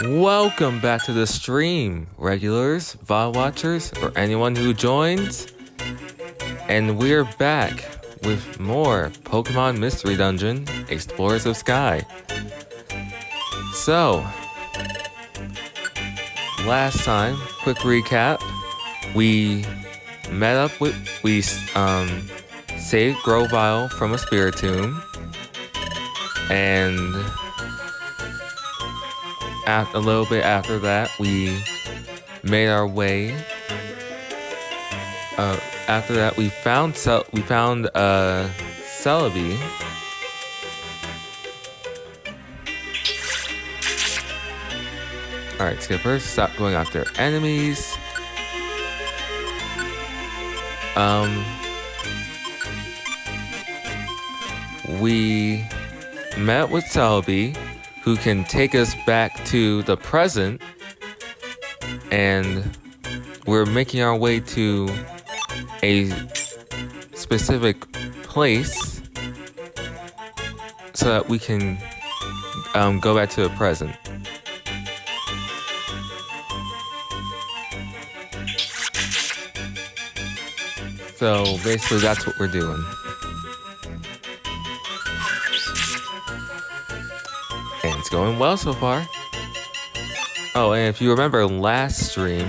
Welcome back to the stream, regulars, VOD watchers, or anyone who joins. And we're back with more Pokemon Mystery Dungeon, Explorers of Sky. So, last time, quick recap, we saved Grovyle from a Spiritomb, and a little bit after that, we made our way. After that, we found Celebi. All right, Skipper, stop going after enemies. We met with Celebi, who can take us back to the present, and we're making our way to a specific place so that we can go back to the present. So basically that's what we're doing. And it's going well so far. Oh, and if you remember last stream,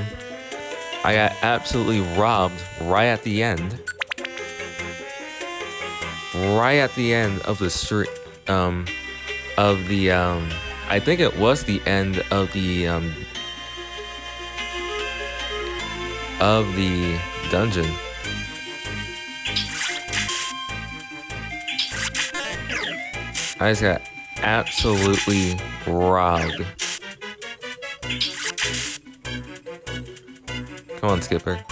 I got absolutely robbed right at the end. Right at the end of the stream, I think it was the end of the dungeon. I just got absolutely robbed. Come on, Skipper.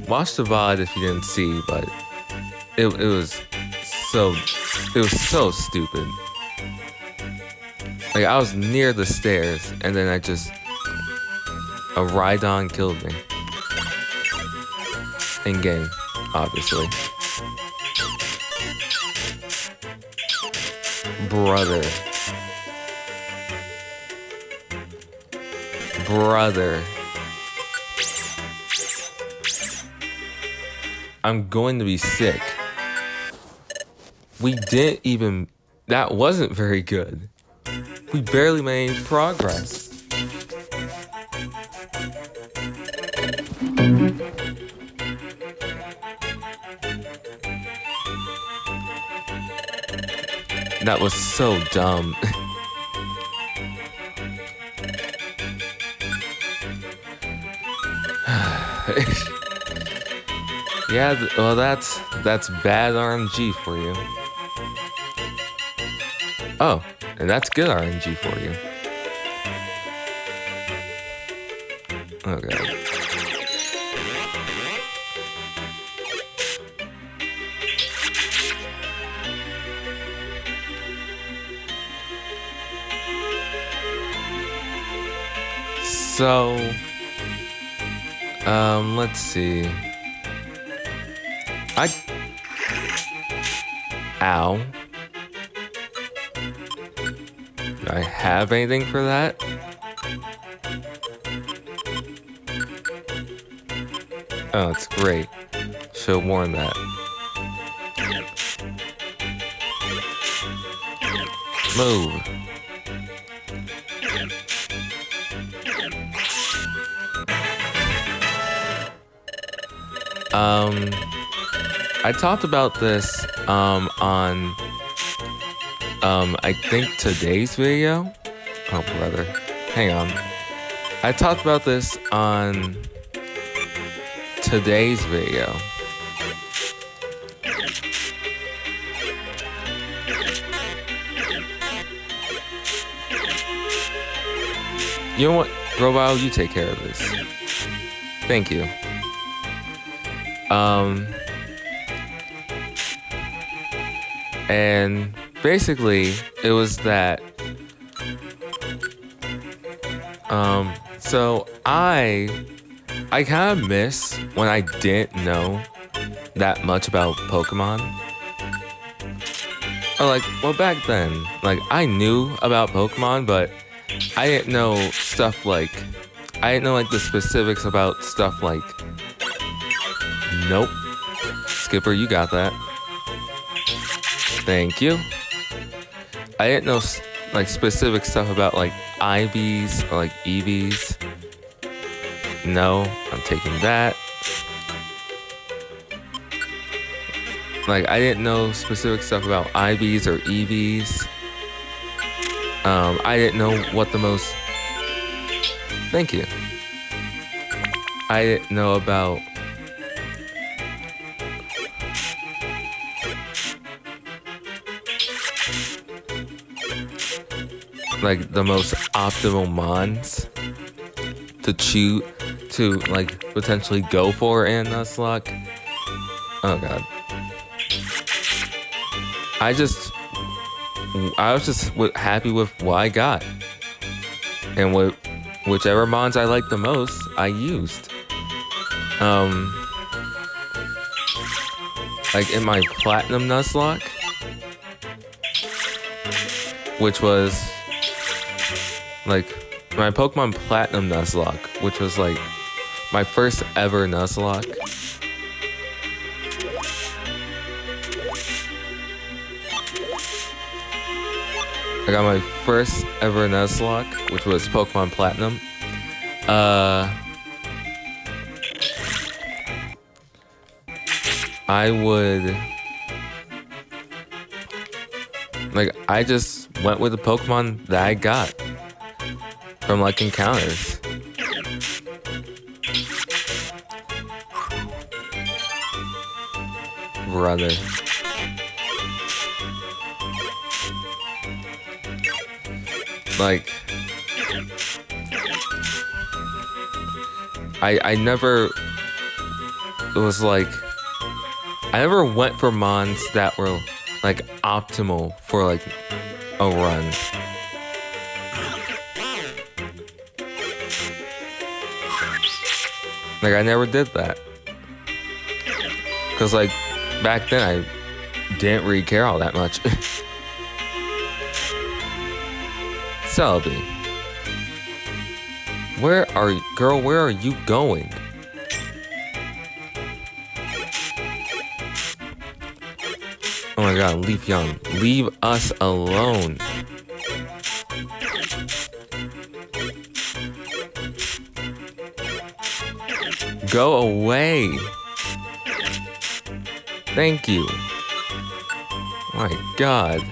Watch the VOD if you didn't see, but it was so stupid. Like, I was near the stairs, and then a Rhydon killed me. In game, obviously. Brother. I'm going to be sick. That wasn't very good. We barely made any progress. That was so dumb. Yeah, well, that's bad RNG for you. Oh, and that's good RNG for you. Okay. So, let's see. Ow. Do I have anything for that? Oh, it's great. Should have worn that. Move. I talked about this on I think today's video. Oh brother, hang on. I talked about this on today's video. You know what, Grovyle, you take care of this. Thank you. And basically, it was that, so I kind of miss when I didn't know that much about Pokemon. Or like, well, back then, like, I knew about Pokemon, but I didn't know stuff like, I didn't know like the specifics about stuff like, nope. Skipper, you got that. Thank you. I didn't know like specific stuff about like IVs or like EVs. No, I'm taking that. Like, I didn't know specific stuff about IVs or EVs. I didn't know what the most... Thank you. I didn't know about... like, the most optimal mons to choose, to, like, potentially go for in Nuzlocke. Oh, God. I was just happy with what I got. And whichever mons I liked the most, I used. Like in my Platinum Nuzlocke, which was like my Pokemon Platinum Nuzlocke, which was like my first ever Nuzlocke. I got my first ever Nuzlocke, which was Pokemon Platinum. I would... like, I just went with the Pokemon that I got from, like, encounters. Brother. Like, I never was like, I never went for mons that were like optimal for like a run. Like, I never did that. Cause like back then I didn't really care all that much. Celebi, where are you going? Oh my God, Leafeon, leave us alone. Go away. Thank you. My God.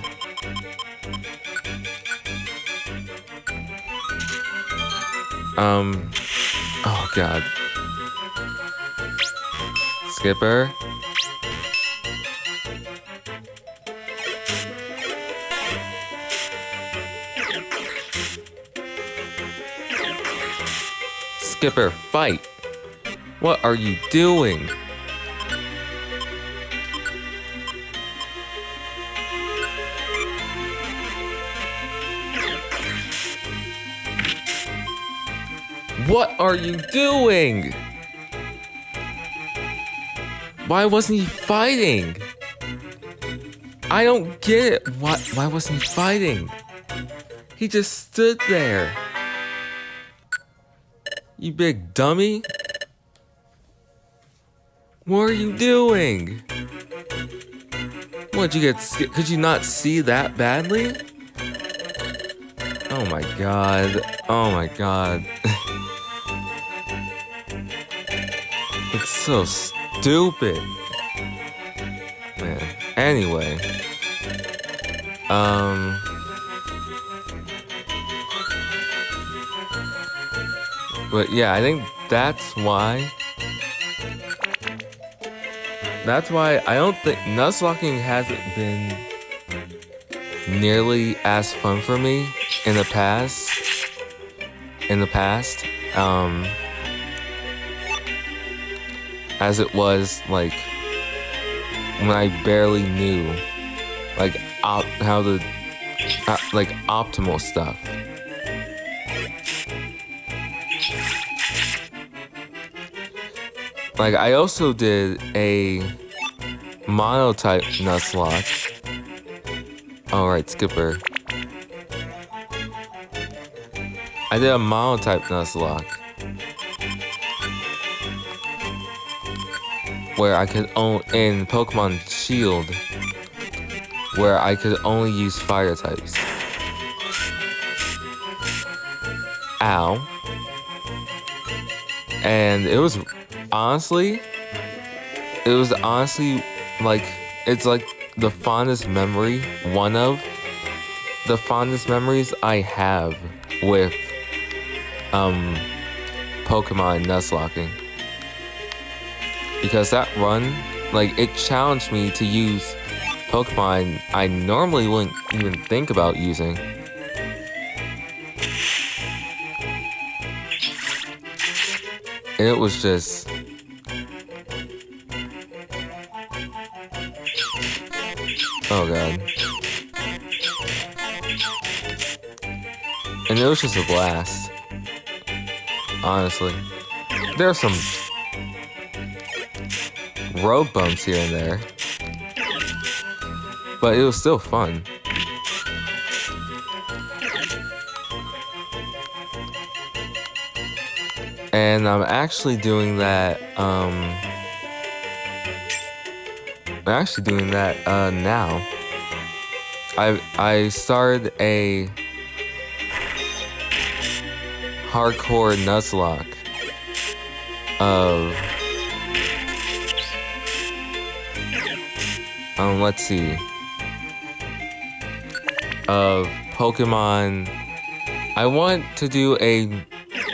Oh God. Skipper. Skipper, fight. What are you doing? What are you doing? Why wasn't he fighting? I don't get it. Why wasn't he fighting? He just stood there. You big dummy. What are you doing? What, you get... Could you not see that badly? Oh my God. Oh my God. It's so stupid. Man. Anyway. But yeah, I think that's why I don't think Nuzlocking hasn't been nearly as fun for me in the past. As it was like when I barely knew like how the like optimal stuff. Like, I also did a monotype Nuzlocke Alright, Skipper. I did a mono-type Nuzlocke. Where I could in Pokemon Shield, where I could only use fire types. Ow. And it was honestly like, it's like the fondest memory, one of the fondest memories I have with Pokemon Nuzlocking. Because that run, like, it challenged me to use Pokemon I normally wouldn't even think about using. And it was just... oh god. And it was just a blast. Honestly. There are some road bumps here and there, but it was still fun. And I'm actually doing that, now. I started a hardcore Nuzlocke of let's see, of Pokemon.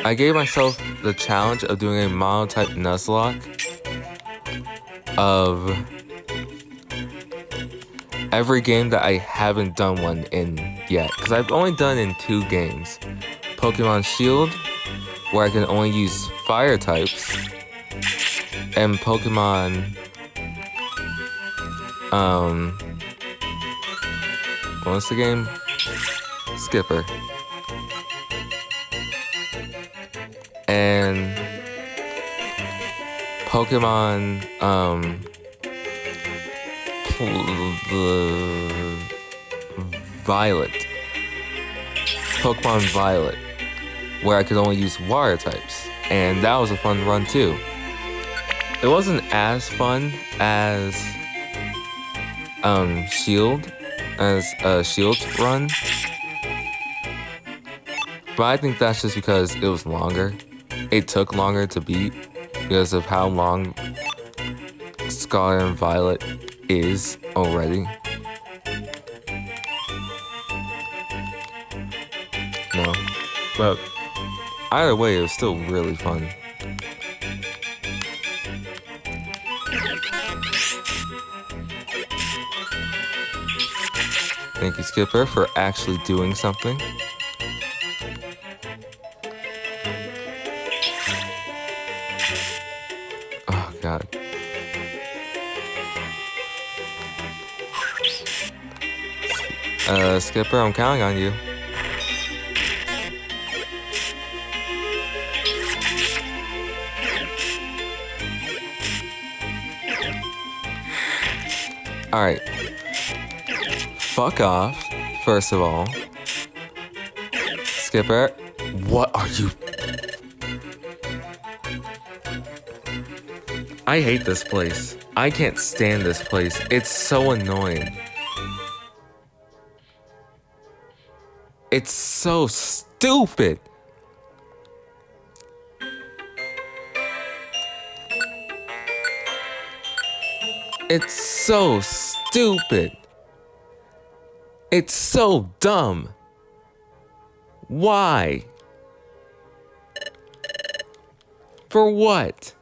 I gave myself the challenge of doing a mono-type Nuzlocke of every game that I haven't done one in yet. Because I've only done in 2 games. Pokemon Shield, where I can only use fire types, and Pokemon what's the game? Skipper. And Pokemon Violet. Pokemon Violet, where I could only use water types. And that was a fun run too. It wasn't as fun as Shield, Shield's run. But I think that's just because it was longer. It took longer to beat because of how long Scarlet and Violet is already. No. But either way, it was still really fun. Thank you, Skipper, for actually doing something. Oh, God. Skipper, I'm counting on you. Alright. Fuck off, first of all. Skipper, what are you... I hate this place. I can't stand this place. It's so annoying. It's so stupid. It's so stupid. It's so dumb. Why? For what?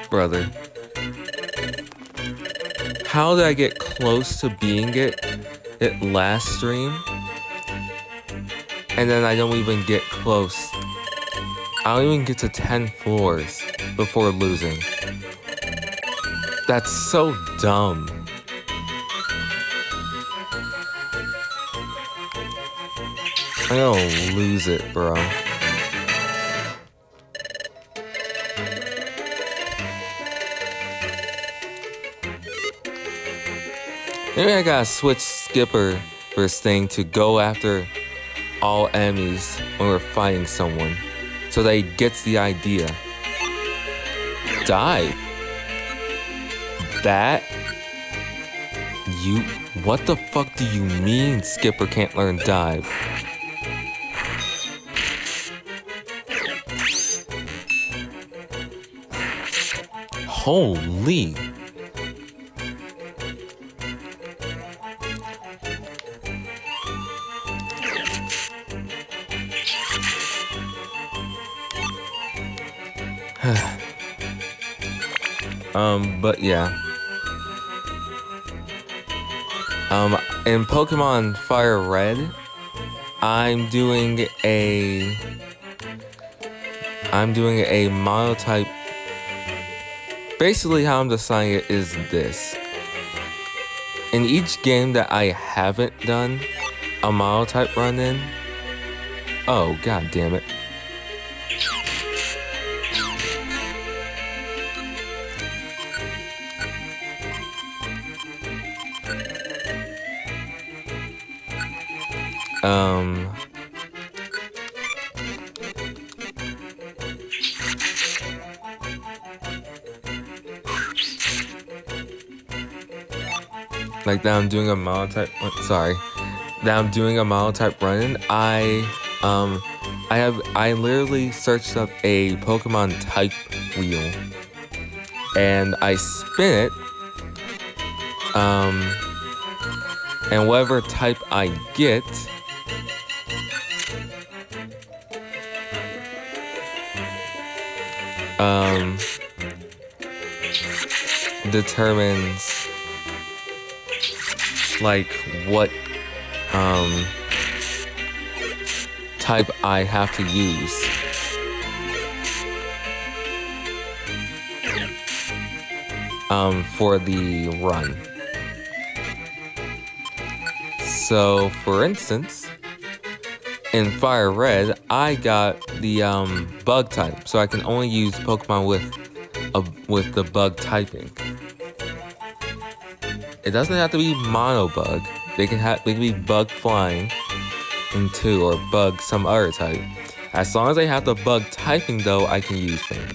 Brother. How did I get close to being it last stream? And then I don't even get close. I don't even get to 10 floors before losing. That's so dumb. I'm gonna lose it, bro. Maybe I gotta switch Skipper first thing to go after all enemies when we're fighting someone, so that he gets the idea. Dive. That? What the fuck do you mean Skipper can't learn dive? Holy. But yeah. In Pokemon Fire Red, I'm doing a monotype. Basically, how I'm deciding it is this. In each game that I haven't done a monotype run in, oh god damn it. Like that I'm doing a monotype. That I'm doing a monotype run-in. I literally searched up a Pokemon type wheel, and I spin it. And whatever type I get, determines like what type I have to use. For the run. So, for instance, in Fire Red, I got the bug type, so I can only use Pokemon with the bug typing. It doesn't have to be mono bug. They can be bug flying into or bug some other type. As long as they have the bug typing, though, I can use them.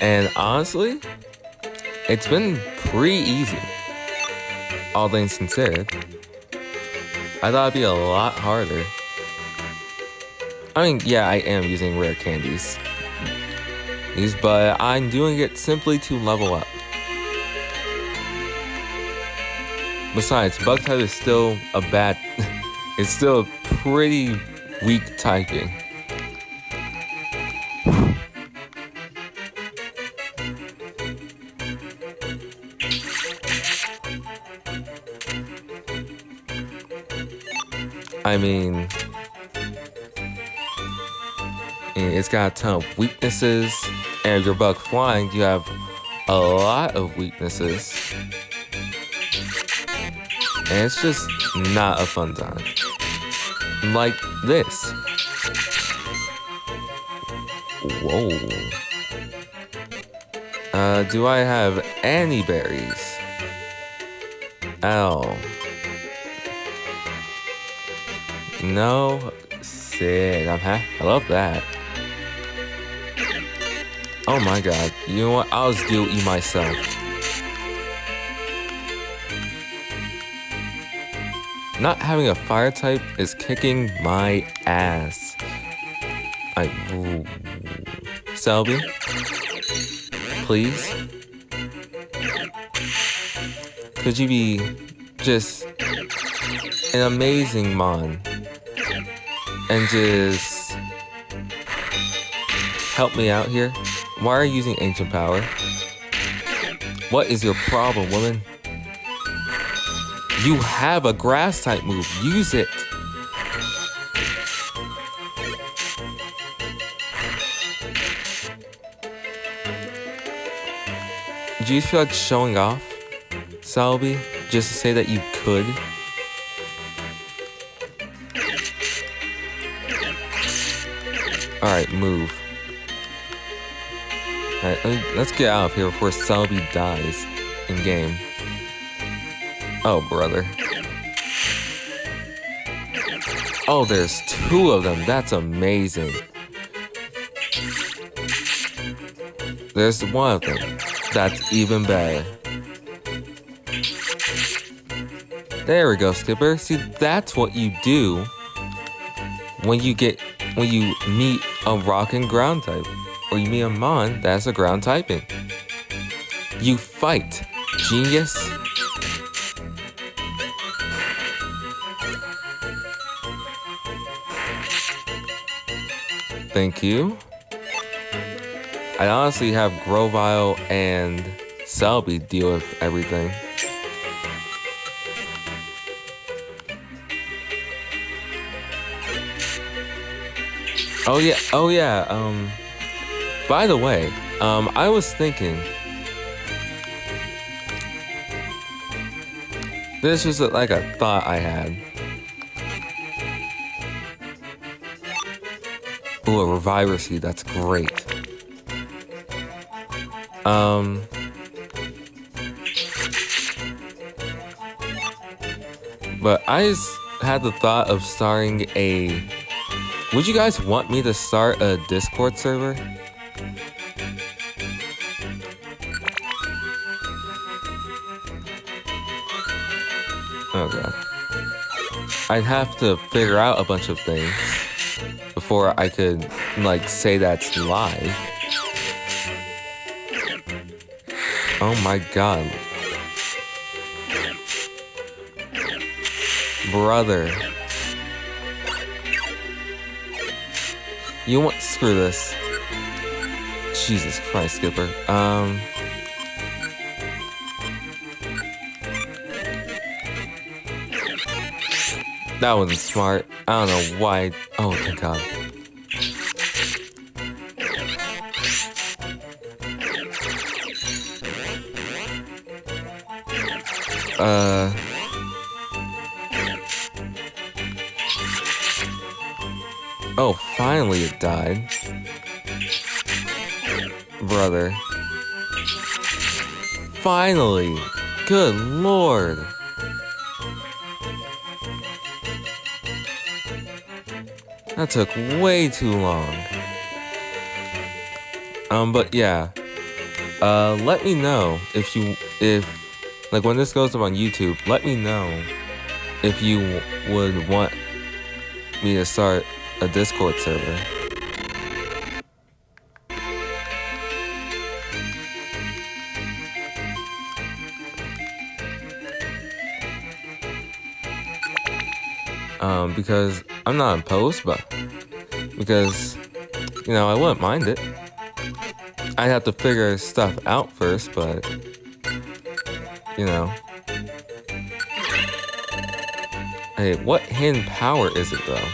And honestly, it's been pretty easy, all things considered. I thought it'd be a lot harder. I mean, yeah, I am using rare candies, but I'm doing it simply to level up. Besides, bug type is still it's still a pretty weak typing. I mean, it's got a ton of weaknesses, and if you're bug flying, you have a lot of weaknesses. And it's just not a fun time. Like this. Whoa. Do I have any berries? Ow. No? Sick. I love that. Oh my god. You know what? I'll just deal E myself. Not having a fire type is kicking my ass. Selby? Please? Could you be just an amazing Mon? And just help me out here? Why are you using ancient power? What is your problem, woman? You have a grass type move. Use it. Do you feel like showing off, Selby? Just to say that you could? Alright, move. Alright, let's get out of here before Celebi dies in game. Oh, brother. Oh, there's 2 of them. That's amazing. There's 1 of them. That's even better. There we go, Skipper. See, that's what you do when you meet a rock and ground type. Or you meet a Mon that's a ground typing. You fight. Genius. Thank you. I honestly have Grovyle and Celebi deal with everything. Oh yeah, by the way, I was thinking, this was like a thought I had. Ooh, a Reviver Seed, that's great. But I just had the thought of starting a... Would you guys want me to start a Discord server? Oh god. I'd have to figure out a bunch of things before I could, like, say that's live. Oh my god. Brother. You want... Screw this. Jesus Christ, Skipper. That wasn't smart. I don't know why. Oh, thank god. Oh, finally it died. Brother. Finally! Good lord! That took way too long. But yeah. Let me know if like when this goes up on YouTube, let me know if you would want me to start a Discord server. Because I'm not opposed, but because, you know, I wouldn't mind it. I'd have to figure stuff out first, but, you know. Hey, what hidden power is it, though?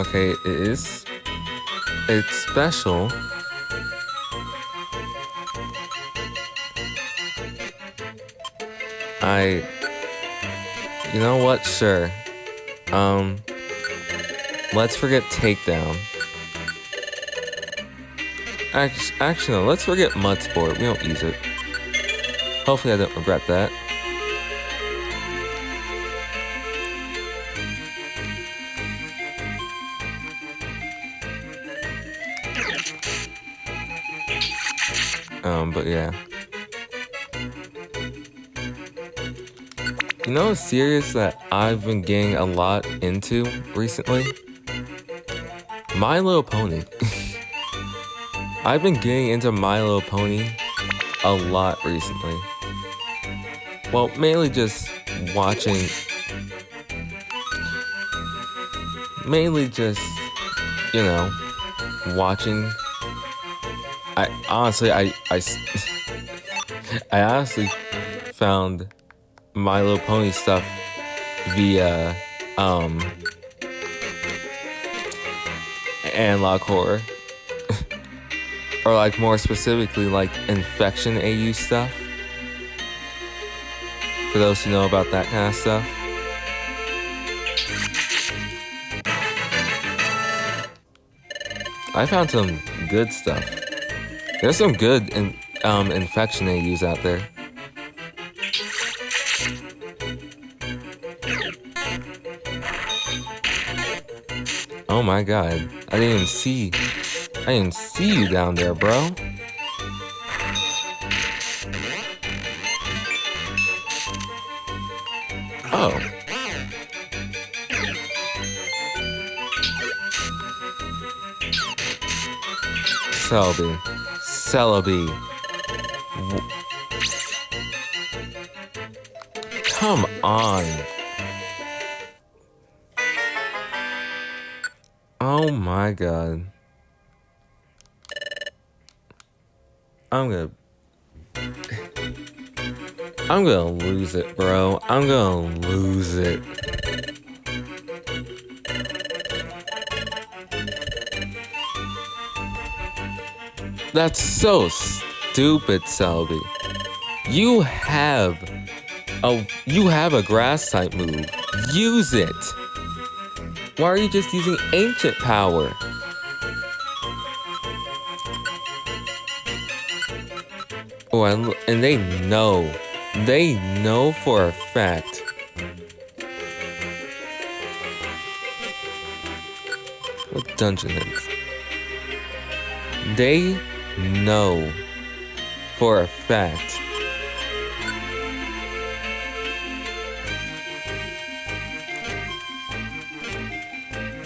Okay, it's special. You know what? Sure. Let's forget Takedown. Actually, no, let's forget Mud Sport. We don't use it. Hopefully I don't regret that. But yeah. You know a series that I've been getting a lot into recently? My Little Pony. I've been getting into My Little Pony a lot recently. Well, mainly just watching... Mainly just, you know, watching... I honestly found My Little Pony stuff via Analog Horror. Or like more specifically like Infection AU stuff. For those who know about that kind of stuff. I found some good stuff. There's some good infection they use out there. Oh my god. I didn't even see you down there, bro. Oh. Celebi. Come on. Oh my god. I'm gonna lose it, bro. I'm gonna lose it. That's so stupid, Celebi. You have a grass type move. Use it. Why are you just using ancient power? Oh, and they know for a fact. What dungeon is? They know for a fact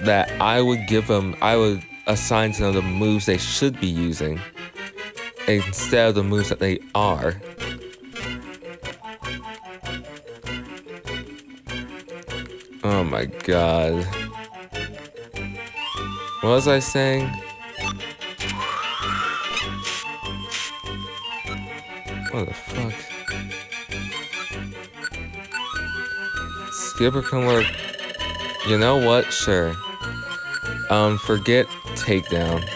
that I would assign some of the moves they should be using instead of the moves that they are. Oh my god. What was I saying? What the fuck? Skipper can work. You know what? Sure. Forget Takedown.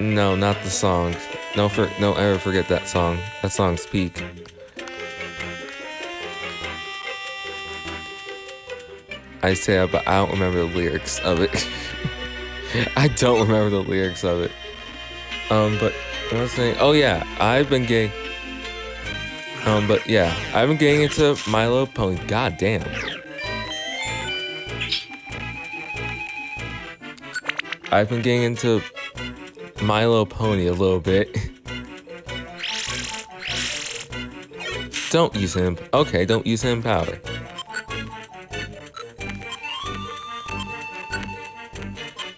No, not the song. No, ever forget that song. That song's peak. I say that, but I don't remember the lyrics of it. I don't remember the lyrics of it. But what was I saying? Oh yeah, I've been getting into My Little Pony. God damn. I've been getting into My Little Pony a little bit. Don't use him. Okay, don't use him power.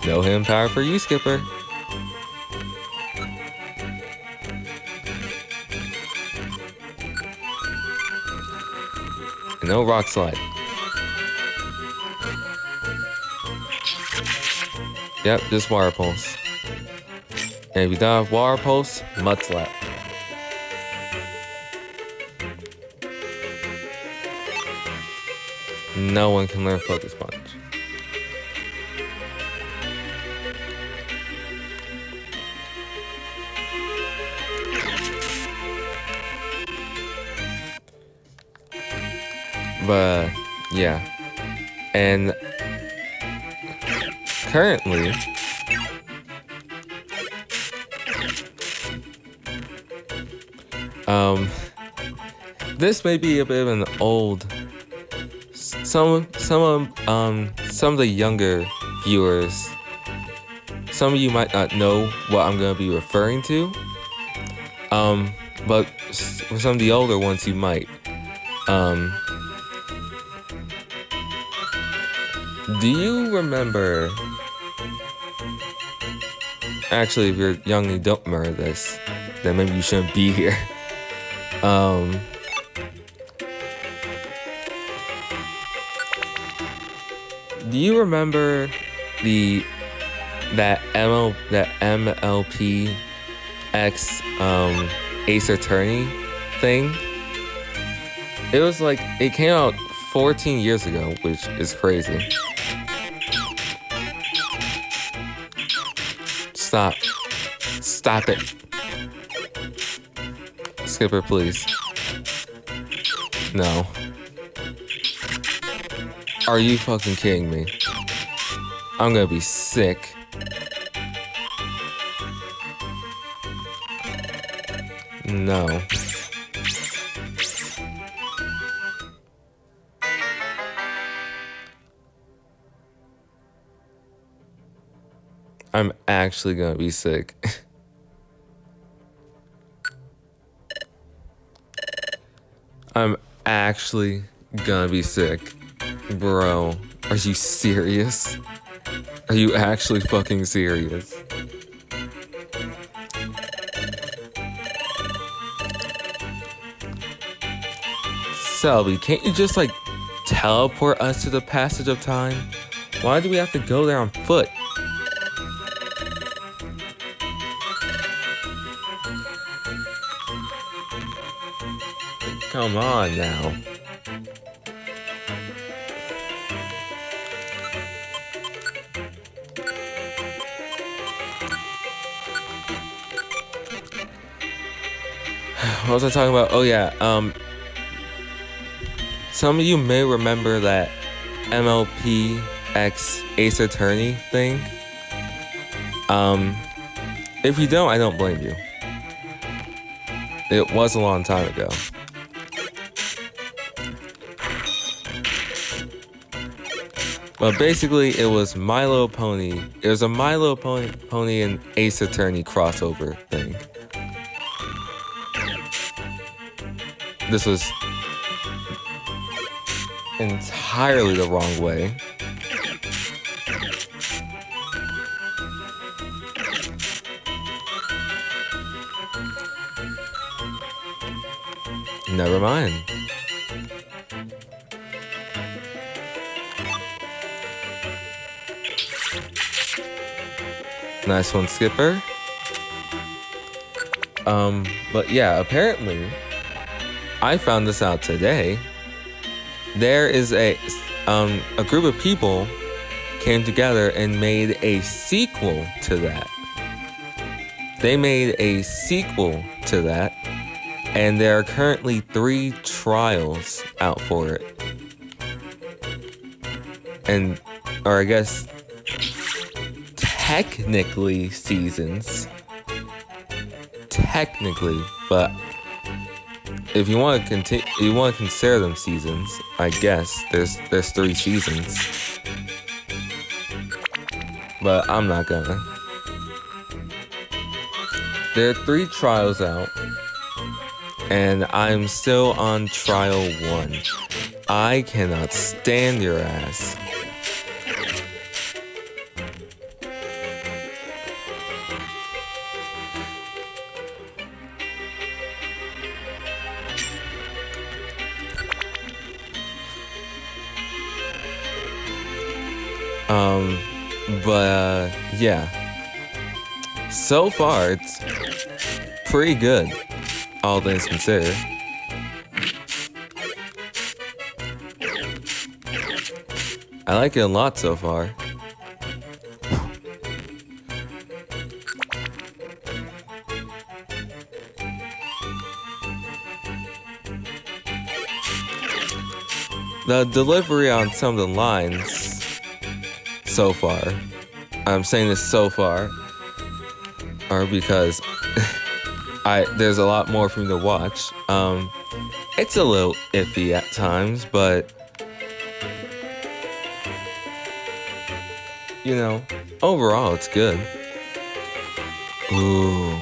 No hidden power for you, Skipper. No rock slide. Yep, just water pulse. And if you don't have water pulse, mud slap. No one can learn focus punch. But yeah, and currently this may be a bit of an old. Some of the younger viewers, some of you might not know what I'm gonna be referring to. But for some of the older ones, you might. Do you remember? Actually, if you're young and you don't remember this, then maybe you shouldn't be here. Do you remember that MLP X Ace Attorney thing? It was like it came out 14 years ago, which is crazy. Stop it. Skipper, please. No. Are you fucking kidding me? I'm gonna be sick. No. I'm actually gonna be sick. I'm actually gonna be sick. Bro, are you serious? Are you actually fucking serious? Selby, can't you just like teleport us to the passage of time? Why do we have to go there on foot? Come on now. What was I talking about? Oh yeah, some of you may remember that MLP X Ace Attorney thing. If you don't, I don't blame you. It was a long time ago. But basically, it was Milo Pony. It was a Milo Pony and Ace Attorney crossover thing. This was entirely the wrong way. Never mind. Nice one, Skipper. But yeah, apparently, I found this out today. There is a group of people came together and made a sequel to that. They made a sequel to that, and there are currently 3 trials out for it. Or I guess technically seasons. Technically, but if you want to continue, you want to consider them seasons. I guess there's 3 seasons, but I'm not gonna. There are 3 trials out, and I'm still on trial 1. I cannot stand your ass. Yeah. So far, it's pretty good, all things considered. I like it a lot so far. The delivery on some of the lines so far, I'm saying this so far, are because there's a lot more for me to watch. It's a little iffy at times, but you know, overall it's good. Ooh.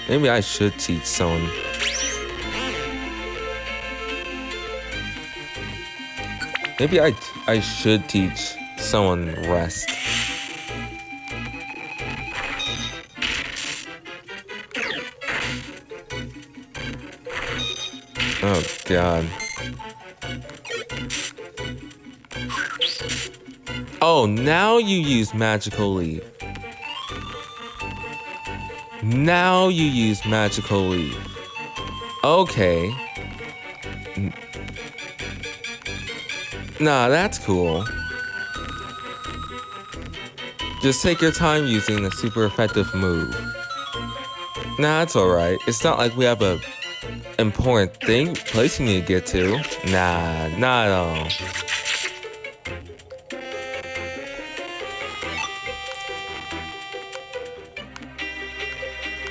Maybe I should teach someone. Maybe I should teach someone rest. Oh God. Oh, now you use magical leaf. Now you use magical leaf. Okay. Nah, that's cool. Just take your time using the super effective move. Nah, it's alright. It's not like we have a important place we need to get to. Nah, not at all.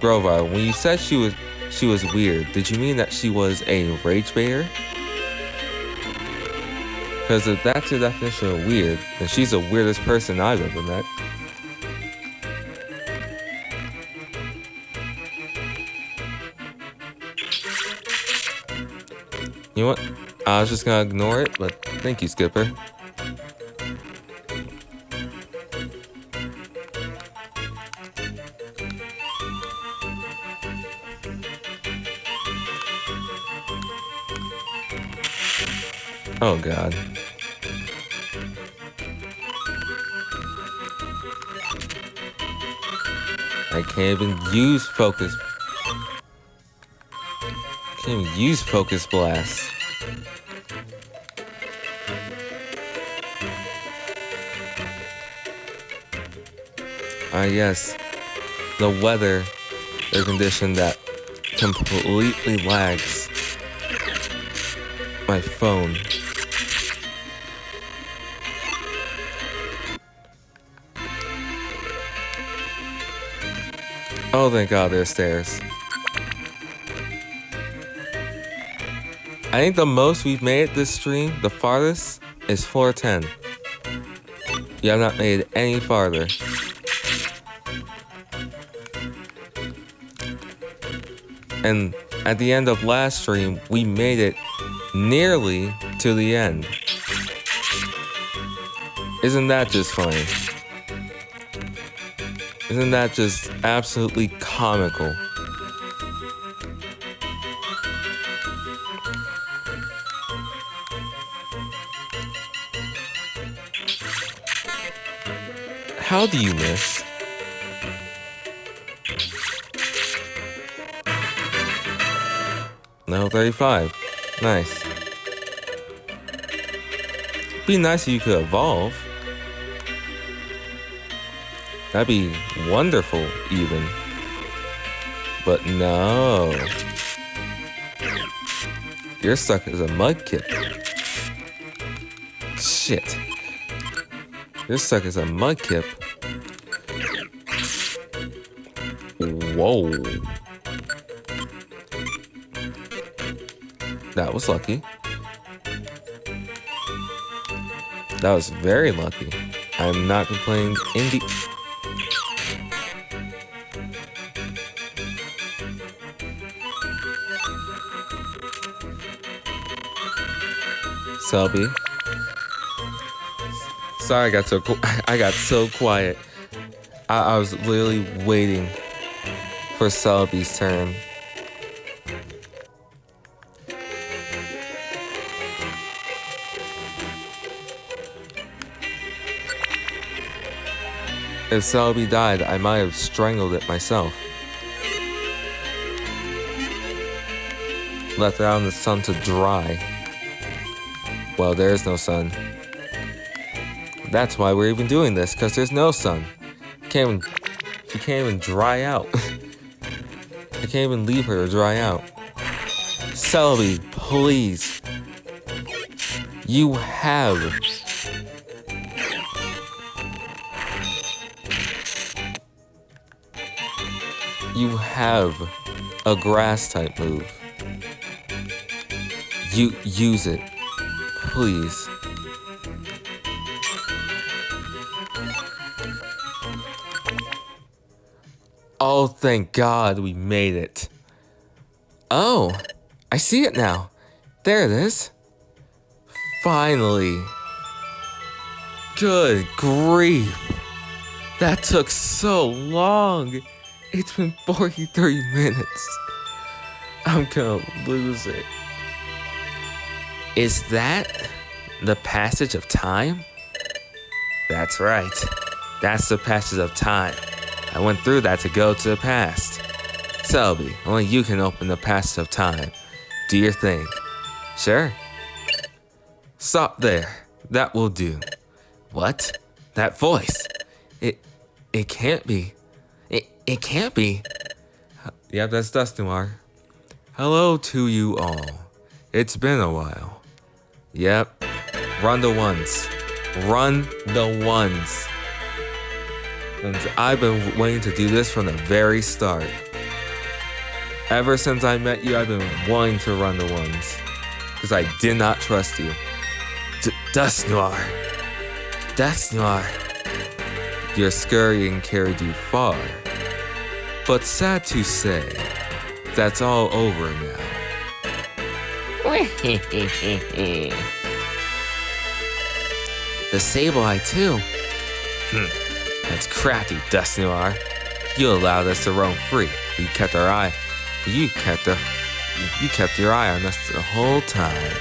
Grovar, when you said she was weird, did you mean that she was a rage baiter? Because if that's your definition of weird, then she's the weirdest person I've ever met. You know what? I was just gonna ignore it, but thank you, Skipper. Oh god. I can't even use focus. Can't even use focus blast. Yes. The weather, the condition that completely lags my phone. Oh, thank God there's stairs. I think the most we've made this stream, the farthest, is floor 10. You have not made it any farther. And at the end of last stream, we made it nearly to the end. Isn't that just funny? Isn't that just absolutely comical? How do you miss? Level 35. Nice. Be nice if you could evolve. That'd be wonderful, even. But no. You're stuck as a mudkip. Shit. You're stuck as a mudkip. Whoa. That was lucky. That was very lucky. I'm not complaining in the... Selby. Sorry, I got so quiet. I was literally waiting for Selby's turn. If Selby died, I might have strangled it myself. Left it out in the sun to dry. Well, there is no sun. That's why we're even doing this, because there's no sun. She can't even dry out. I can't even leave her to dry out. Selby, please. You have... You have a grass type move. You use it. Please. Oh, thank God we made it. Oh, I see it now. There it is. Finally. Good grief. That took so long. It's been 43 minutes. I'm gonna lose it. Is that the passage of time? That's right. That's the passage of time. I went through that to go to the past. Selby, only you can open the passage of time. Do your thing. Sure. Stop there. That will do. What? That voice. It can't be. It can't be. Yep, that's Dust Noir. Hello to you all. It's been a while. Yep. Run the ones. Run the ones. And I've been waiting to do this from the very start. Ever since I met you, I've been wanting to run the ones. Because I did not trust you. Dust Noir. Dust Noir. Your scurrying carried you far. But sad to say, that's all over now. The Sableye too. That's crafty, Dust Noir. You allowed us to roam free. You kept your eye on us the whole time,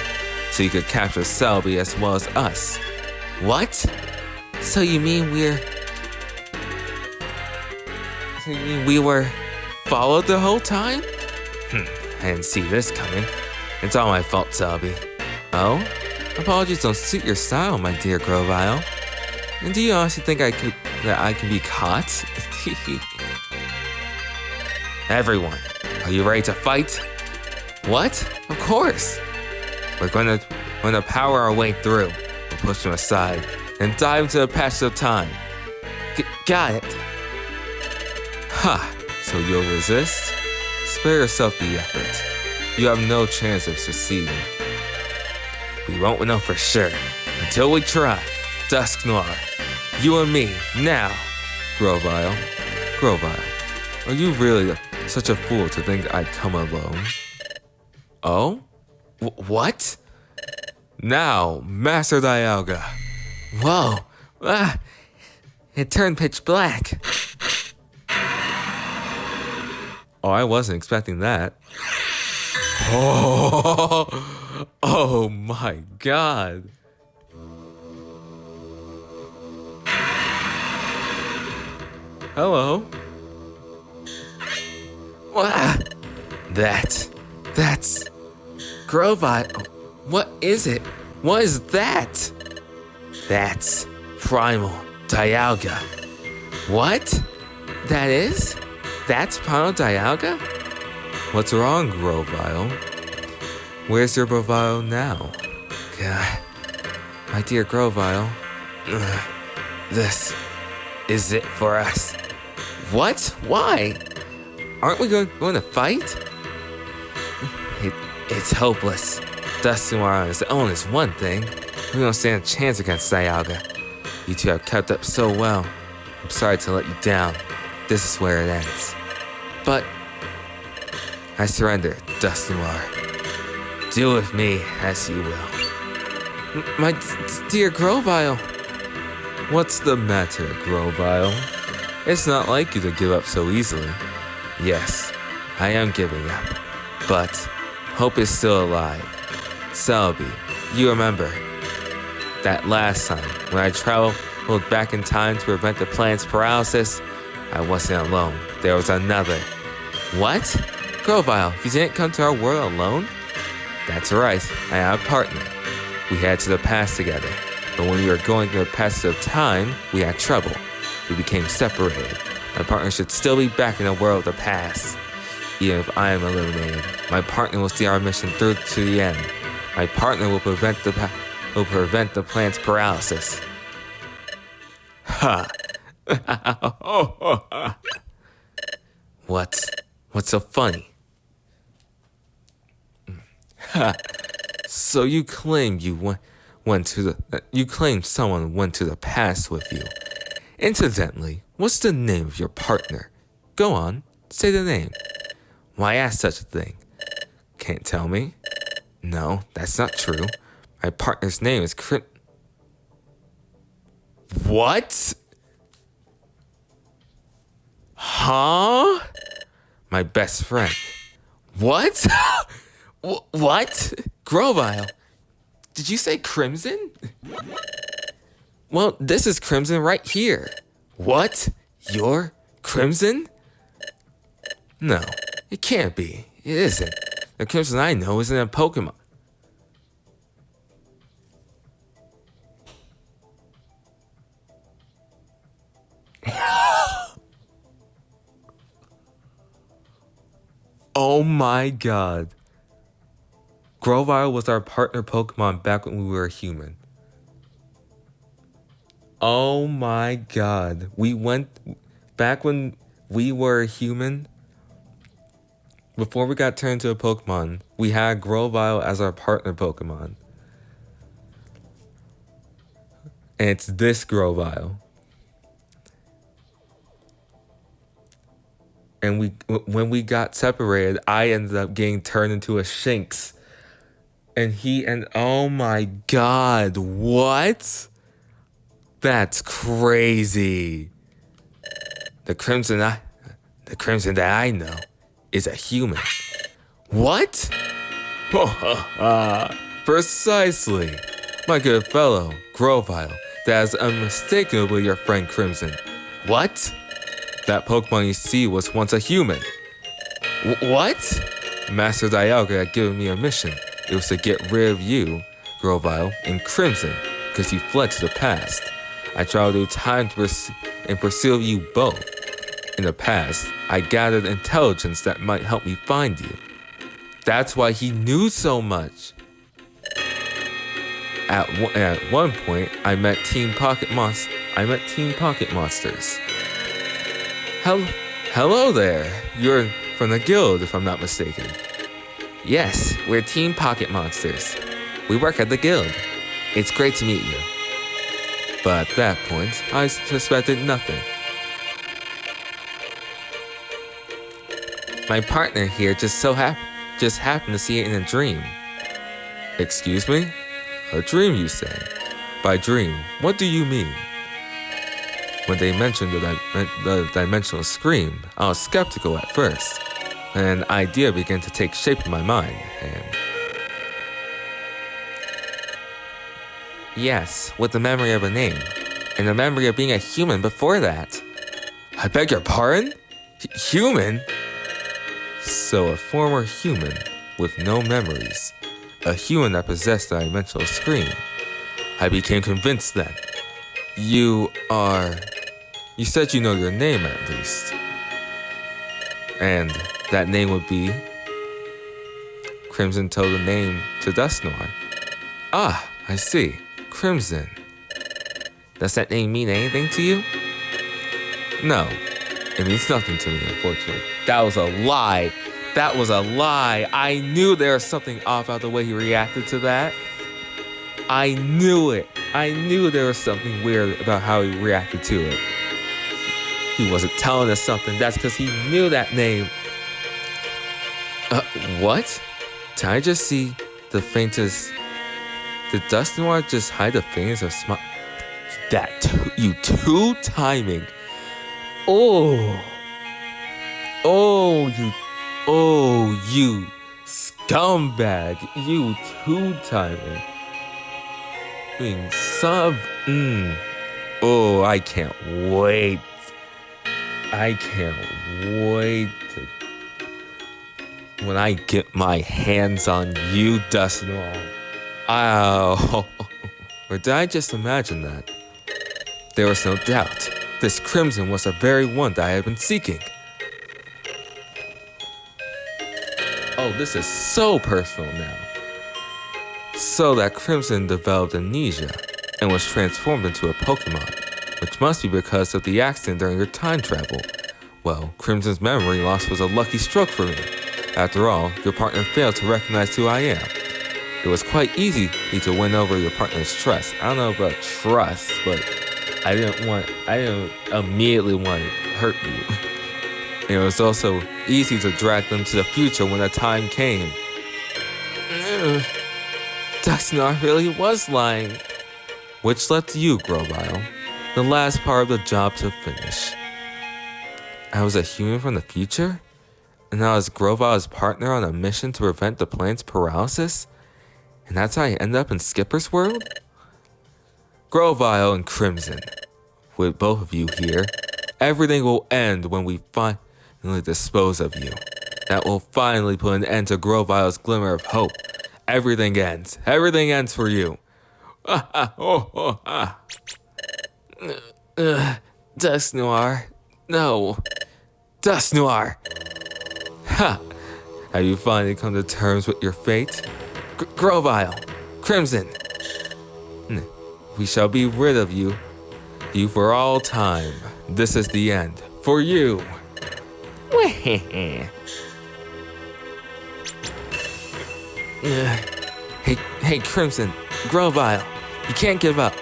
so you could capture Celebi as well as us. What? So you mean we were followed the whole time? I didn't see this coming. It's all my fault, Celebi. Oh? Apologies don't suit your style, my dear Grovyle. And do you honestly think I can be caught? Everyone, are you ready to fight? What? Of course. We're going to power our way through. We'll push them aside and dive into the passage of time. Got it. Ha! So you'll resist? Spare yourself the effort. You have no chance of succeeding. We won't know for sure until we try. Dust Noir, you and me, now. Grovyle, are you really such a fool to think I'd come alone? Oh? What? Now, Master Dialga. Whoa. Ah, it turned pitch black. Oh, I wasn't expecting that. Oh my god. Hello. That's Grovyle. What is it? What is that? That's Primal Dialga. What? That is? That's Primal Dialga? What's wrong, Grovyle? Where's your bravado now? God, my dear Grovyle, this is it for us. What? Why? Aren't we going to fight? It's hopeless. Dust Noir on his own is one thing. We don't stand a chance against Dialga. You two have kept up so well. I'm sorry to let you down. This is where it ends. But I surrender, Dust Noir. Do with me as you will. My dear Grovyle. What's the matter, Grovyle? It's not like you to give up so easily. Yes, I am giving up, but hope is still alive. Celebi, you remember that last time when I traveled back in time to prevent the planet's paralysis? I wasn't alone. There was another. What? Grovyle, you didn't come to our world alone? That's right, I had a partner. We headed to the past together, but when we were going through the passage of time, we had trouble. We became separated. My partner should still be back in the world of the past. Even if I am eliminated, my partner will see our mission through to the end. My partner will prevent the planet's paralysis. Ha! What's so funny? Ha! So you claim you claim someone went to the past with you. Incidentally, what's the name of your partner? Go on, say the name. Why ask such a thing? Can't tell me? No, that's not true. My partner's name is What? Huh? My best friend. What? What? Grovyle, did you say Crimson? Well, this is Crimson right here. What? You're Crimson? No, it can't be. It isn't. The Crimson I know isn't a Pokemon. Oh my god. Grovyle was our partner Pokemon back when we were a human. Oh my god. We went back when we were a human. Before we got turned into a Pokemon, we had Grovyle as our partner Pokemon. And it's this Grovyle. And when we got separated, I ended up getting turned into a Shinx. Oh my god, what? That's crazy. The Crimson that I know is a human. What? Precisely. My good fellow, Grovyle, that is unmistakably your friend Crimson. What? That Pokemon you see was once a human. What? Master Dialga had given me a mission. It was to get rid of you, Grovyle, and Crimson, because you fled to the past. I traveled through time in pursuit of you both. In the past, I gathered intelligence that might help me find you. That's why he knew so much. At one point, I met Team Pocket Monsters. Hello there. You're from the guild, if I'm not mistaken. Yes, we're Team Pocket Monsters. We work at the guild. It's great to meet you. But at that point, I suspected nothing. My partner here just happened to see it in a dream. Excuse me? A dream, you say? By dream, what do you mean? When they mentioned the dimensional scream, I was skeptical at first. An idea began to take shape in my mind, and... Yes, with the memory of a name, and the memory of being a human before that. I beg your pardon? Human? So a former human with no memories. A human that possessed the dimensional scream. I became convinced then. You said you know your name at least. And that name would be? Crimson told the name to Dusknoir. Ah, I see. Crimson. Does that name mean anything to you? No, it means nothing to me, unfortunately. That was a lie. I knew there was something off about the way he reacted to that. I knew it. I knew there was something weird about how he reacted to it. He wasn't telling us something. That's because he knew that name. What? Did I just see the faintest... Did Dusknoir just hide the faintest of smile? You two-timing. You scumbag. You two-timing. Being sub... I can't wait. When I get my hands on you, Dusknoir. Ow. Or did I just imagine that? There was no doubt. This Crimson was the very one that I had been seeking. Oh, this is so personal now. So that Crimson developed amnesia and was transformed into a Pokemon, which must be because of the accident during your time travel. Well, Crimson's memory loss was a lucky stroke for me. After all, your partner failed to recognize who I am. It was quite easy to win over your partner's trust. I don't know about trust, but I didn't immediately want to hurt you. And it was also easy to drag them to the future when the time came. Dusknoir really was lying. Which left you, Grovyle, the last part of the job to finish. I was a human from the future? And I was Grovyle's partner on a mission to prevent the planet's paralysis? And that's how I end up in Skipper's world? Grovyle and Crimson, with both of you here, everything will end when we finally dispose of you. That will finally put an end to Grovyle's glimmer of hope. Everything ends. Everything ends for you. Dusknoir. No. Dusknoir. Ha! Have you finally come to terms with your fate? Grovyle, Crimson, we shall be rid of you. You for all time. This is the end. For you. Hey, Crimson, Grovyle, you can't give up.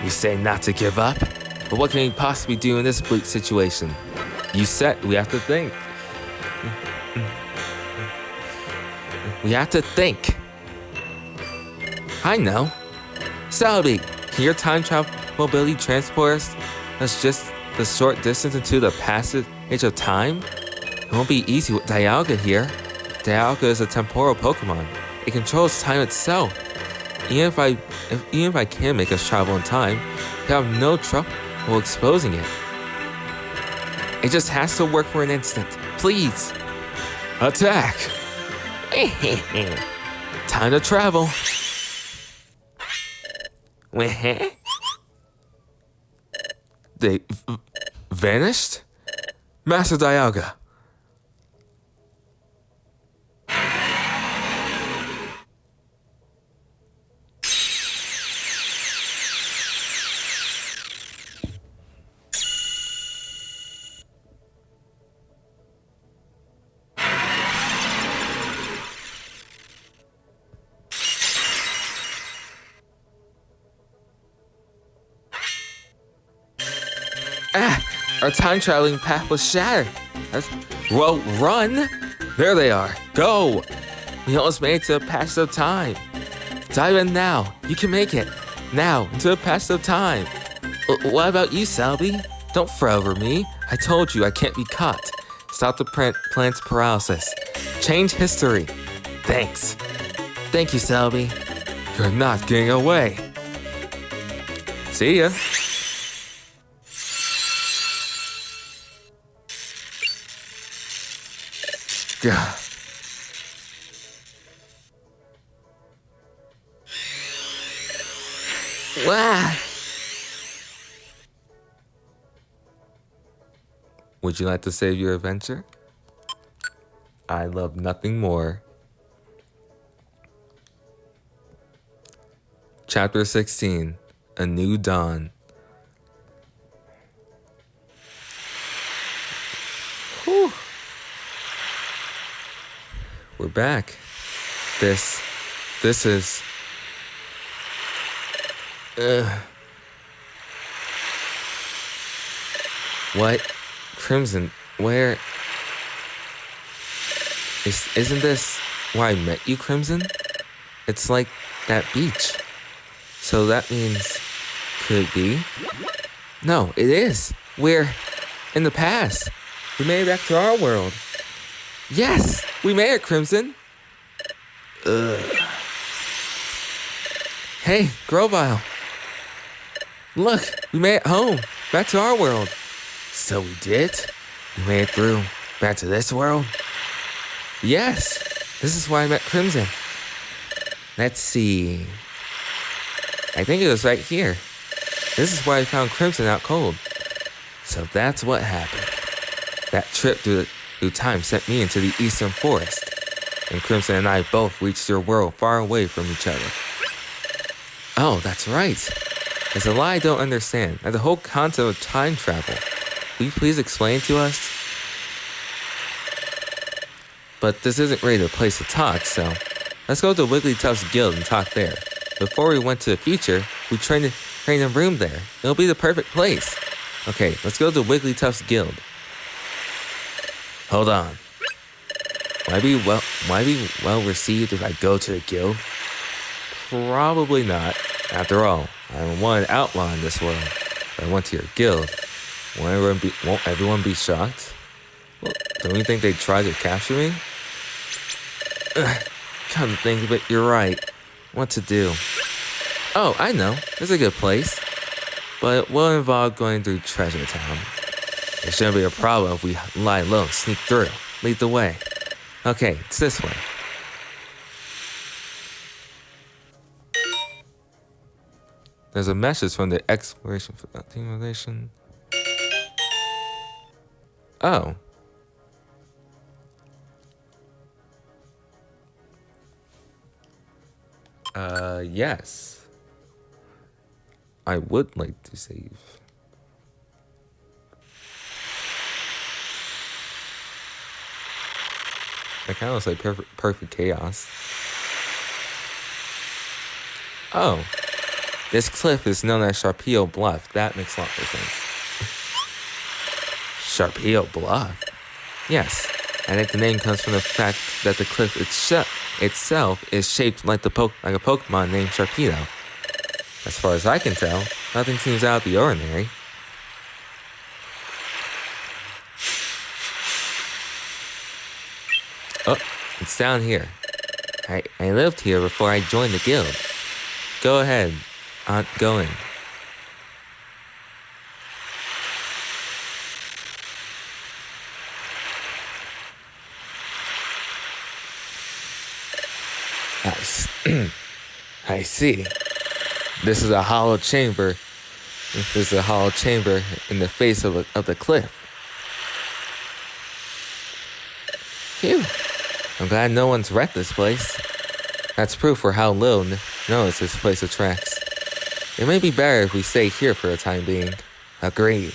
You say not to give up? But what can we possibly do in this bleak situation? You said we have to think. We have to think. I know. Celebi, can your time travel mobility transport us? That's just the short distance into the passage of time? It won't be easy with Dialga here. Dialga is a temporal Pokemon. It controls time itself. Even if I can make us travel in time, you have no trouble exposing it. It just has to work for an instant. Please. Attack! Time to travel. They vanished? Master Dialga. Our time traveling path was shattered. Well, run! There they are. Go! We almost made it to the passage of time. Dive in now. You can make it. Now, into the passage of time. What about you, Celebi? Don't fret over me. I told you I can't be caught. Stop the plant's paralysis. Change history. Thanks. Thank you, Celebi. You're not getting away. See ya. Yeah. Wow. Would you like to save your adventure? I love nothing more. Chapter 16, A New Dawn. Whew. We're back. This is... What? Crimson, where... Isn't this where I met you, Crimson? It's like that beach. So that means... Could it be? No, it is. We're in the past. We made it back to our world. Yes! We made it, Crimson! Hey, Grovyle. Look, we made it home. Back to our world. So we did? We made it through. Back to this world? Yes! This is why I met Crimson. Let's see. I think it was right here. This is why I found Crimson out cold. So that's what happened. That trip through time sent me into the Eastern Forest. And Crimson and I both reached your world far away from each other. Oh, that's right. There's a lie I don't understand. And the whole concept of time travel. Will you please explain to us? But this isn't really the place to talk, so let's go to Wigglytuff's guild and talk there. Before we went to the future, we trained a room there. It'll be the perfect place. Okay, let's go to Wigglytuff's guild. Hold on. Will I be well received if I go to the guild? Probably not. After all, I'm one outlaw in this world. If I went to your guild, won't everyone be shocked? Well, don't you think they'd try to capture me? Come to think of it, you're right. What to do? Oh, I know. There's a good place. But it will involve going through Treasure Town. It shouldn't be a problem if we lie low and sneak through. Lead the way. Okay, it's this way. There's a message from the Exploration Foundation. Oh. Yes. I would like to save. That kind of looks like perfect chaos. Oh. This cliff is known as Sharpedo Bluff. That makes a lot of sense. Sharpedo Bluff? Yes. I think the name comes from the fact that the cliff itself is shaped like a Pokemon named Sharpedo. As far as I can tell, nothing seems out of the ordinary. Oh, it's down here. I lived here before I joined the guild. Go ahead, go in. I see. This is a hollow chamber. This is a hollow chamber in the face of the cliff. Phew. I'm glad no one's wrecked this place. That's proof for how little notice this place attracts. It may be better if we stay here for the time being. Agreed.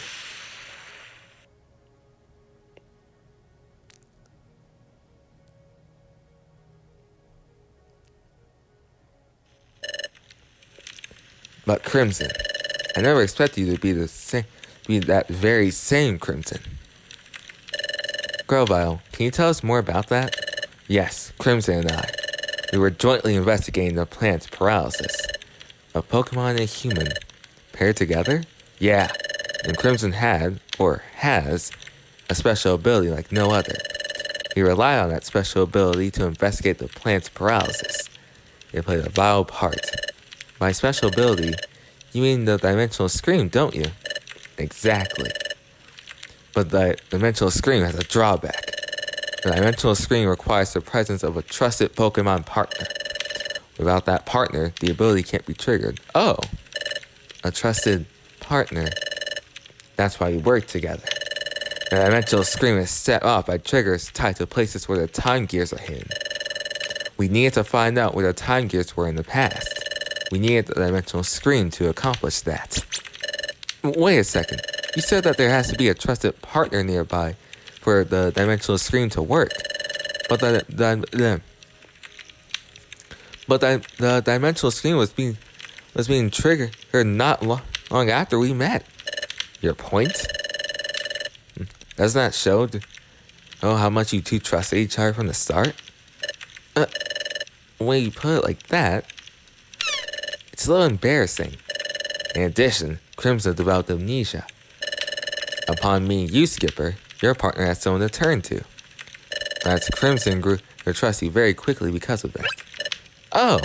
But Crimson, I never expected you to be that very same Crimson. Grovyle, can you tell us more about that? Yes, Crimson and I. We were jointly investigating the plant's paralysis. A Pokemon and a human. Paired together? Yeah. And Crimson had, or has, a special ability like no other. We rely on that special ability to investigate the plant's paralysis. It played a vital part. By special ability, you mean the Dimensional Scream, don't you? Exactly. But the Dimensional Scream has a drawback. The Dimensional Scream requires the presence of a trusted Pokemon partner. Without that partner, the ability can't be triggered. Oh, a trusted partner. That's why we work together. The Dimensional Scream is set off by triggers tied to places where the time gears are hidden. We needed to find out where the time gears were in the past. We needed the Dimensional Scream to accomplish that. Wait a second. You said that there has to be a trusted partner nearby for the Dimensional Scream to work. But the Dimensional Scream was being triggered not long after we met. Your point? Doesn't that show how much you two trusted each other from the start? When you put it like that, it's a little embarrassing. In addition, Crimson developed amnesia. Upon meeting you, Skipper, your partner had someone to turn to. Perhaps Crimson grew to trust you very quickly because of that. Oh,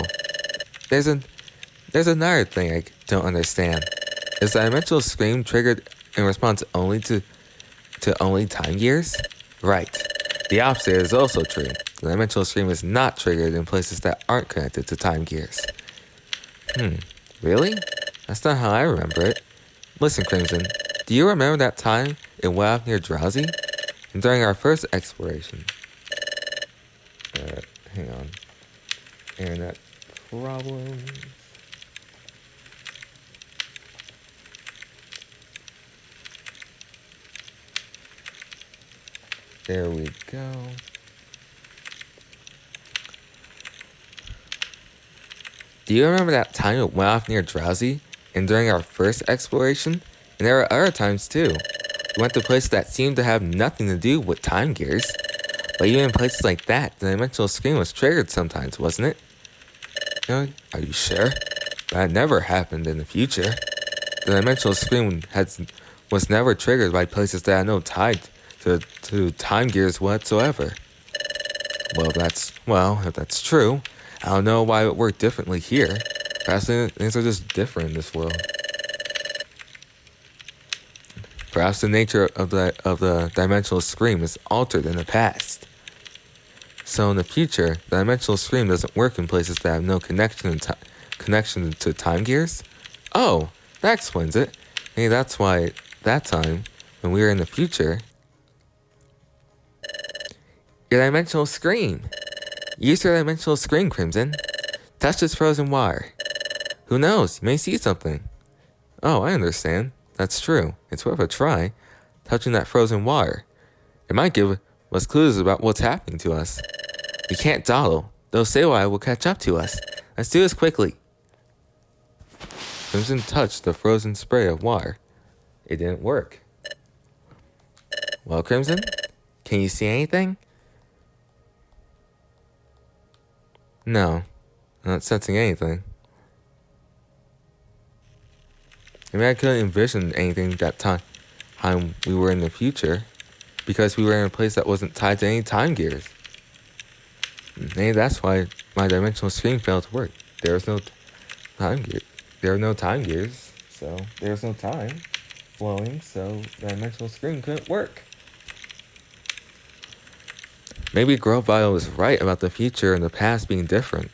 there's another thing I don't understand. Is the Dimensional Scream triggered in response only to only time gears? Right. The opposite is also true. The Dimensional Scream is not triggered in places that aren't connected to time gears. Really? That's not how I remember it. Listen, Crimson, do you remember that time it went off near Drowsy? And during our first exploration? Hang on. Internet problems. There we go. Do you remember that time it went off near Drowsy? And during our first exploration? And there were other times too. We went to places that seemed to have nothing to do with time gears. But even in places like that, the Dimensional Scream was triggered sometimes, wasn't it? Are you sure? That never happened in the future. The Dimensional Scream was never triggered by places that had no tie to time gears whatsoever. Well, if that's true, I don't know why it worked differently here. Perhaps things are just different in this world. Perhaps the nature of the Dimensional Scream is altered in the past. So in the future, the Dimensional Scream doesn't work in places that have no connection to time gears? Oh, that explains it. Maybe that's why that time, when we were in the future... Your Dimensional Scream! Use your Dimensional Scream, Crimson. Touch this frozen wire. Who knows? You may see something. Oh, I understand. That's true. It's worth a try. Touching that frozen wire. It might give us clues about what's happening to us. We can't dawdle. Those Seiwai will catch up to us. Let's do this quickly. Crimson touched the frozen spray of wire. It didn't work. Well, Crimson, can you see anything? No, I'm not sensing anything. I mean, I couldn't envision anything that time we were in the future because we were in a place that wasn't tied to any time gears. Maybe that's why my dimensional screen failed to work. There was no time gear. There were no time gears, so there was no time flowing, so the dimensional screen couldn't work. Maybe Grovile was right about the future and the past being different,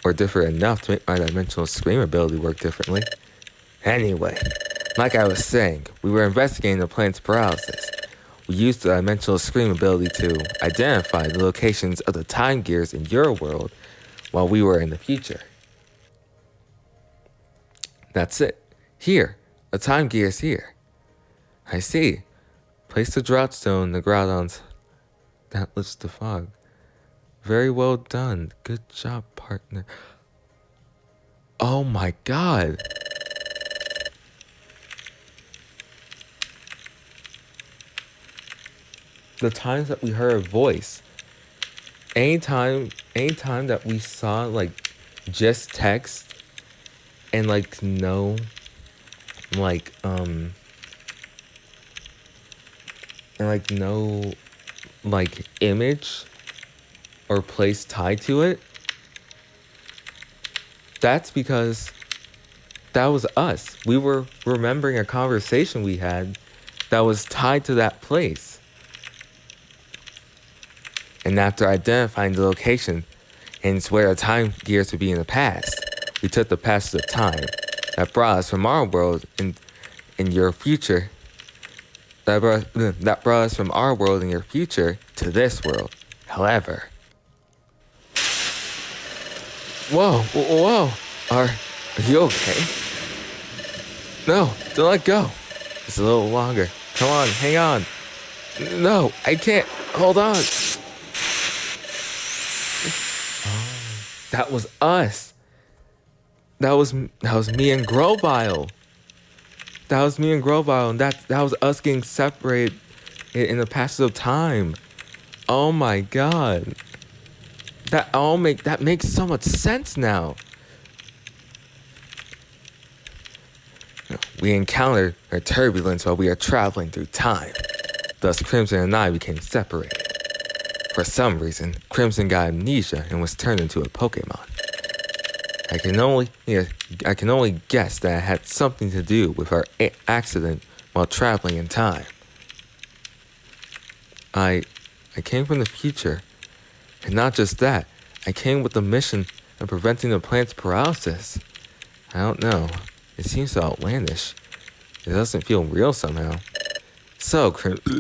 or different enough to make my dimensional screen ability work differently. Anyway, like I was saying, we were investigating the planet's paralysis. We used the dimensional screen ability to identify the locations of the time gears in your world while we were in the future. That's it. Here, a time gear is here. I see. Place the drought stone in the groudons. That lifts the fog. Very well done. Good job, partner. Oh my god. The times that we heard a voice, anytime that we saw like just text and like no like and like no like image or place tied to it, that's because that was us. We were remembering a conversation we had that was tied to that place. And after identifying the location and it's where the time gears would be in the past, we took the passage of time that brought us from our world in your future. That brought us from our world in your future to this world. However, whoa, are you okay? No, don't let go. It's a little longer. Come on, hang on. No, I can't. Hold on. That was us. That was me and Grovile. That was me and Grovile, and that was us getting separated in the passage of time. Oh my god. That makes so much sense now. We encountered a turbulence while we were traveling through time. Thus, Crimson and I became separated. For some reason, Crimson got amnesia and was turned into a Pokemon. I can only guess that it had something to do with our accident while traveling in time. I came from the future, and not just that, I came with the mission of preventing the planet's paralysis. I don't know, it seems so outlandish. It doesn't feel real somehow. So, Crimson,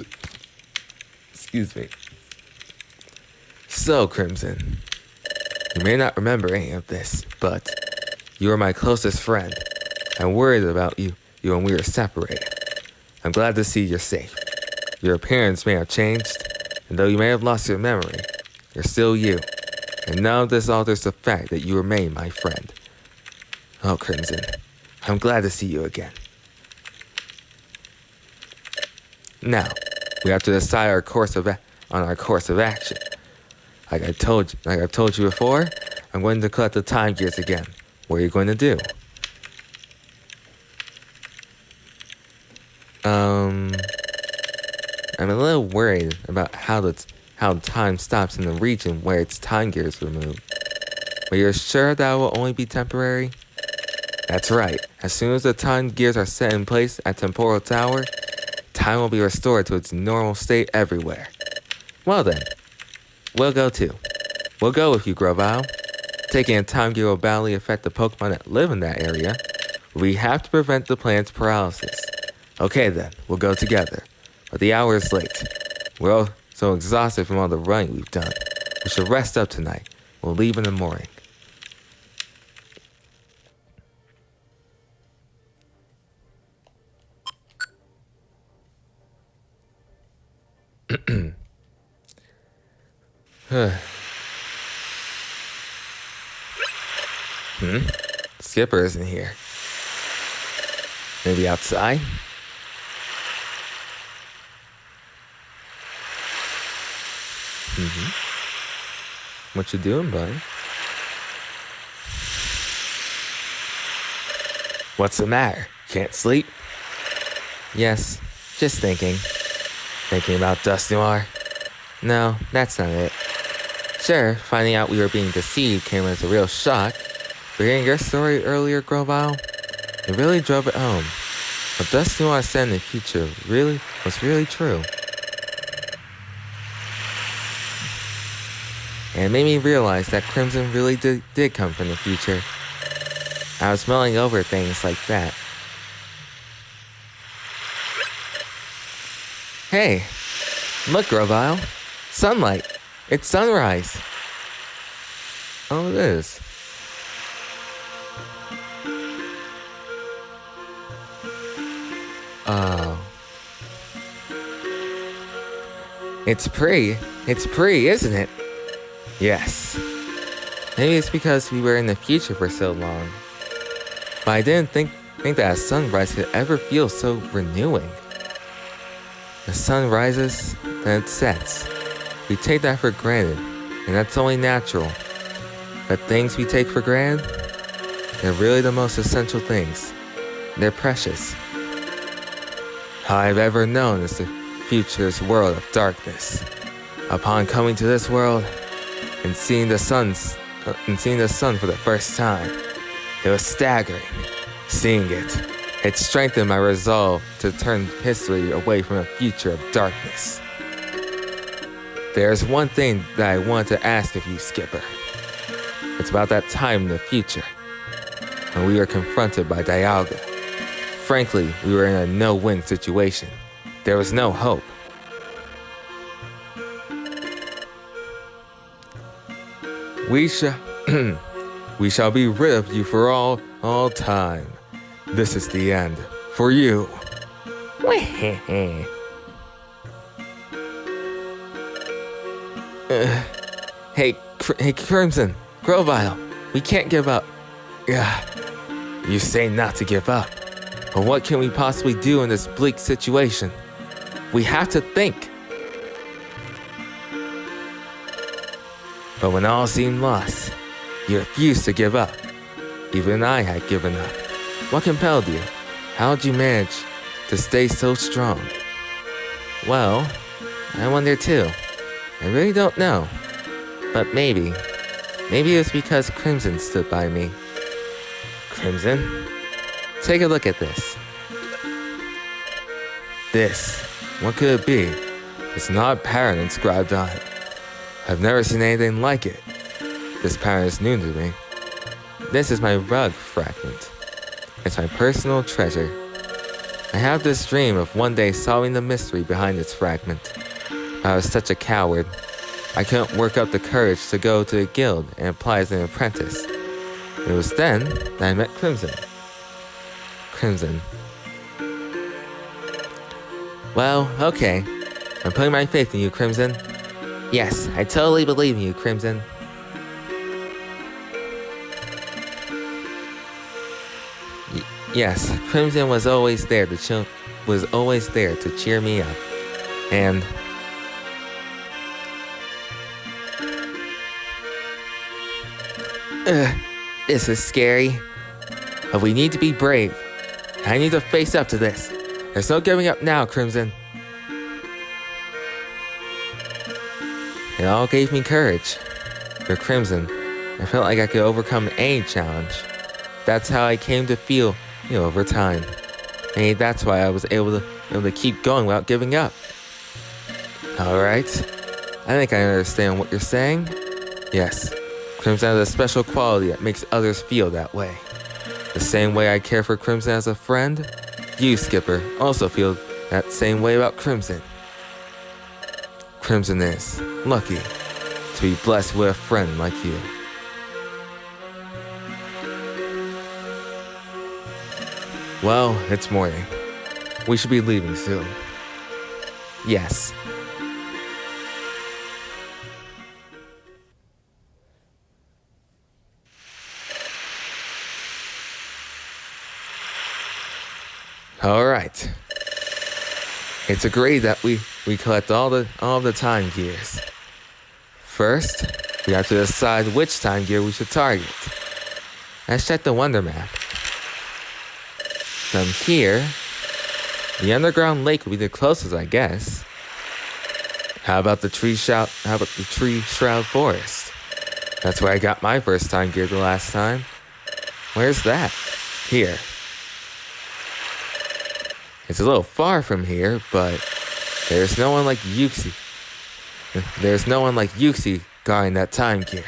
you may not remember any of this, but you are my closest friend. I worried about you when we were separated. I'm glad to see you're safe. Your appearance may have changed, and though you may have lost your memory, you're still you. And none of this alters the fact that you remain my friend. Oh, Crimson, I'm glad to see you again. Now, we have to decide on our course of action. Like I've told you before, I'm going to collect the time gears again. What are you going to do? I'm a little worried about how time stops in the region where its time gears were moved. But you're sure that will only be temporary? That's right. As soon as the time gears are set in place at Temporal Tower, time will be restored to its normal state everywhere. Well then, we'll go too. We'll go with you, Grovile. Taking a time gear will badly affect the Pokemon that live in that area. We have to prevent the planet's paralysis. Okay then, we'll go together. But the hour is late. We're all so exhausted from all the running we've done. We should rest up tonight. We'll leave in the morning. Skipper isn't here. Maybe outside? What you doing, buddy? What's the matter? Can't sleep? Yes, just thinking. Thinking about Dust Noir? No, that's not it. Sure, finding out we were being deceived came as a real shock, but hearing your story earlier, Grovyle, it really drove it home. What Dust Noir said in the future was really true. And it made me realize that Crimson really did come from the future. I was mulling over things like that. Hey, look, Grovyle. Sunlight. It's sunrise. Oh, it is. Oh. It's pretty, isn't it? Yes. Maybe it's because we were in the future for so long. But I didn't think that a sunrise could ever feel so renewing. The sun rises, then it sets. We take that for granted, and that's only natural. But things we take for granted, they're really the most essential things. They're precious. All I've ever known is the future's world of darkness. Upon coming to this world and seeing the sun for the first time, it was staggering. Seeing it strengthened my resolve to turn history away from a future of darkness. There's one thing that I want to ask of you, Skipper. It's about that time in the future, when we were confronted by Dialga. Frankly, we were in a no-win situation. There was no hope. We shall be rid of you for all time. This is the end. For you. Hey, Crimson, Grovyle, we can't give up. You say not to give up, but what can we possibly do in this bleak situation? We have to think. But when all seemed lost, you refused to give up. Even I had given up. What compelled you? How did you manage to stay so strong? Well, I wonder too. I really don't know. But maybe it's because Crimson stood by me. Crimson? Take a look at this. This, what could it be? It's not a pattern inscribed on it. I've never seen anything like it. This pattern is new to me. This is my rug fragment. It's my personal treasure. I have this dream of one day solving the mystery behind its fragment. I was such a coward. I couldn't work up the courage to go to the guild and apply as an apprentice. It was then that I met Crimson. Crimson. Well, okay. I'm putting my faith in you, Crimson. Yes, I totally believe in you, Crimson. Yes, Crimson was always there to cheer me up. And this is scary. But we need to be brave. I need to face up to this. There's no giving up now, Crimson. It all gave me courage. For Crimson, I felt like I could overcome any challenge. That's how I came to feel, over time. Maybe that's why I was able to keep going without giving up. Alright. I think I understand what you're saying. Yes, Crimson has a special quality that makes others feel that way. The same way I care for Crimson as a friend, you, Skipper, also feel that same way about Crimson. Crimson is lucky to be blessed with a friend like you. Well, it's morning. We should be leaving soon. Yes. All right. It's agreed that we collect all the time gears. First, we have to decide which time gear we should target. Let's check the Wonder Map. From here, the underground lake will be the closest, I guess. How about the tree shroud forest? That's where I got my first time gear the last time. Where's that? Here. It's a little far from here, but there's no one like Yuxi. There's no one like Yuxi guarding that time gear.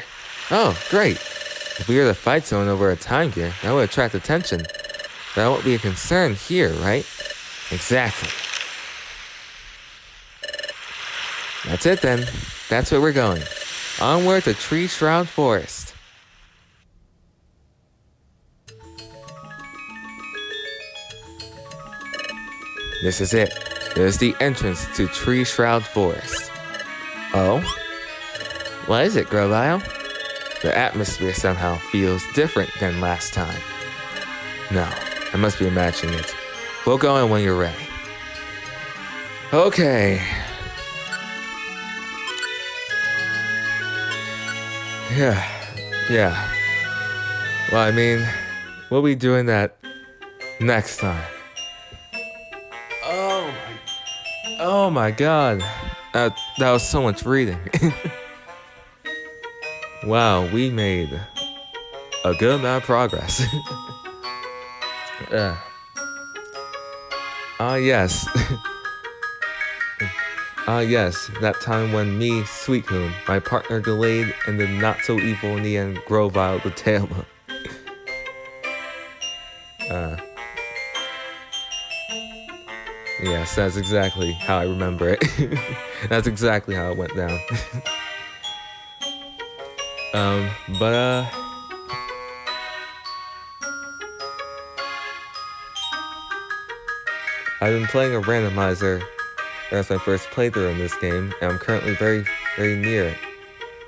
Oh, great. If we were to fight someone over a time gear, that would attract attention. That won't be a concern here, right? Exactly. That's it then. That's where we're going. Onward to Tree Shroud Forest. This is it. This is the entrance to Tree Shroud Forest. Oh? What is it, Grovyle? The atmosphere somehow feels different than last time. No, I must be imagining it. We'll go in when you're ready. Okay. Yeah. Well, I mean, we'll be doing that next time. Oh my god. That was so much reading. Wow, we made a good amount of progress. Yes. Yes, that time when me, Sweetcoon, my partner Gallade, and the not-so-evil in the end, Grovyle the Tailor. Yes, that's exactly how I remember it. That's exactly how it went down. I've been playing a randomizer. That's my first playthrough in this game, and I'm currently very, very near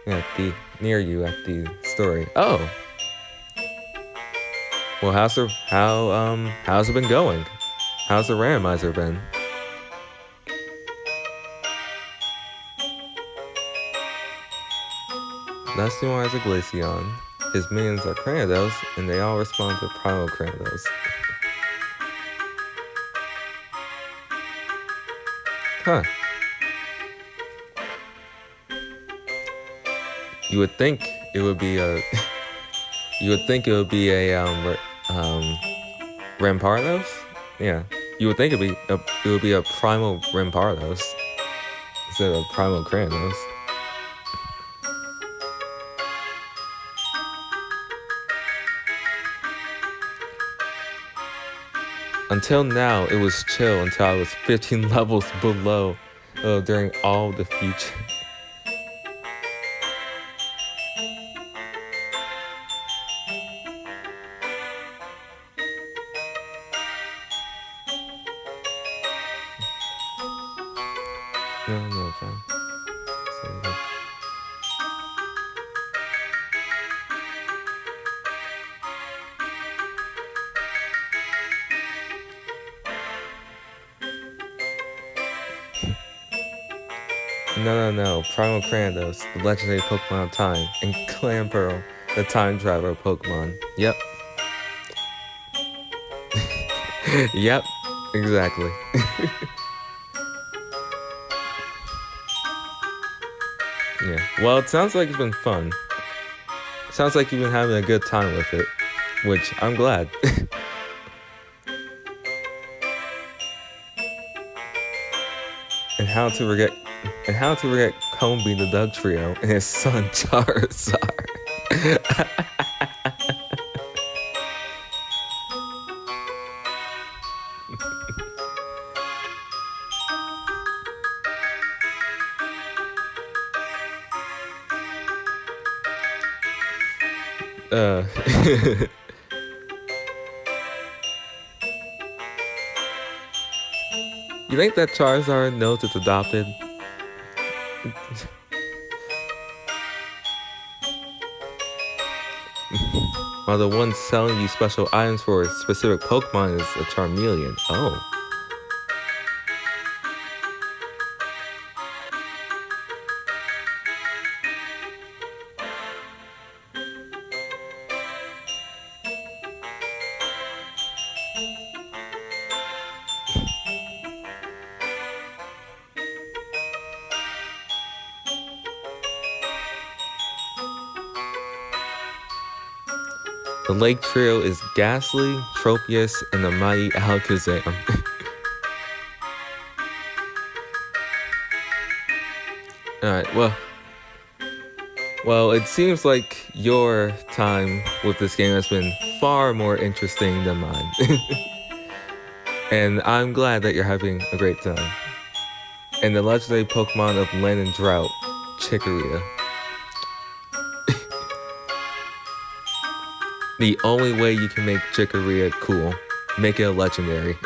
it. Near you at the story. Oh. Well, how's it been going? How's the randomizer been? Dusty is a Glaceon. His minions are Cranidos, and they all respond to Primal Cranidos. Huh. You would think it would be a Rampardos? Yeah. You would think it would be a Primal Rampardos instead of Primal Cranidos. Until now, it was chill until I was 15 levels below during all the future. No, fine. No. Primal Cranidos, the legendary Pokemon of time, and Clamperl, the time traveler Pokemon. Yep. Yep, exactly. Yeah. Well, it sounds like it's been fun. Sounds like you've been having a good time with it, which I'm glad. And how to forget Combee the Dugtrio and his son Charizard. You think that Charizard knows it's adopted? while the one selling you special items for a specific Pokemon is a Charmeleon. Oh. The Lake Trio is Ghastly, Tropius, and the Mighty Alakazam. Alright, well, it seems like your time with this game has been far more interesting than mine. And I'm glad that you're having a great time. And the legendary Pokemon of Land and Drought, Chikorita. The only way you can make Chikorita cool, make it a legendary.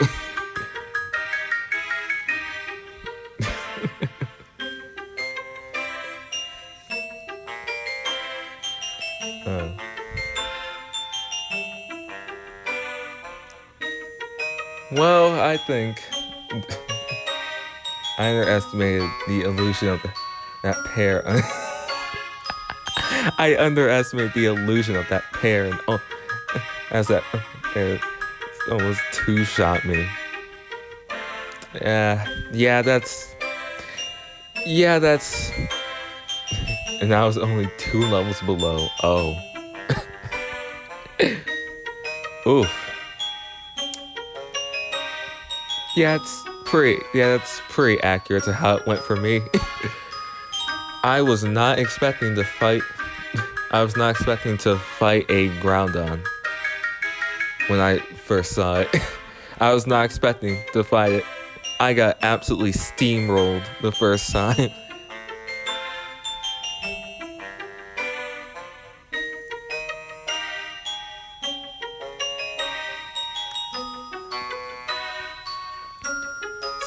Well, I think I underestimated the illusion of that pair. I underestimated the illusion of that pair, and as that pair almost two-shot me. Yeah, that's. And I was only 2 levels below. Oh. Oof. That's pretty accurate to how it went for me. I was not expecting to fight a Groudon when I first saw it. I was not expecting to fight it. I got absolutely steamrolled the first time.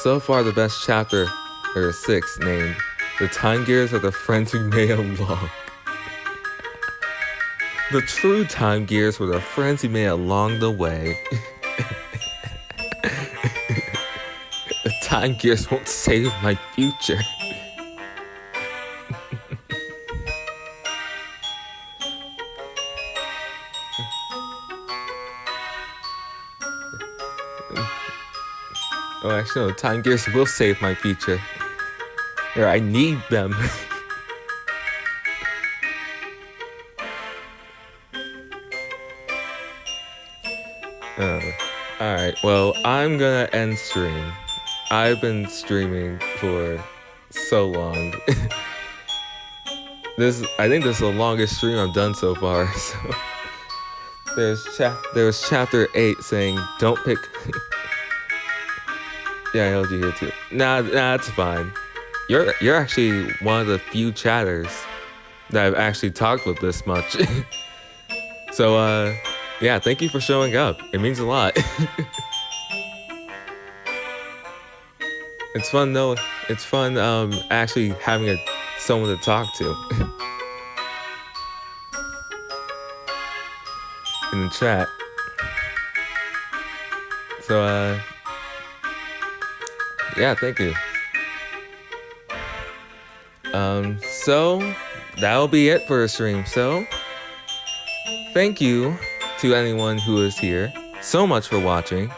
So far, the best chapter, or 6, named The Time Gears Are the Friends We Made Along. The true Time Gears were the friends we made along the way. The Time Gears won't save my future. Oh, actually, no, Time Gears will save my future. Or I need them. Alright, well, I'm gonna end stream. I've been streaming for so long. I think this is the longest stream I've done so far. So there's chapter 8 saying, don't pick... Yeah, I held you here too. Nah, it's fine. You're actually one of the few chatters that I've actually talked with this much. So, yeah, thank you for showing up. It means a lot. It's fun though. It's fun actually having someone to talk to. In the chat. So, yeah, thank you. So that'll be it for the stream. So thank you to anyone who is here so much for watching.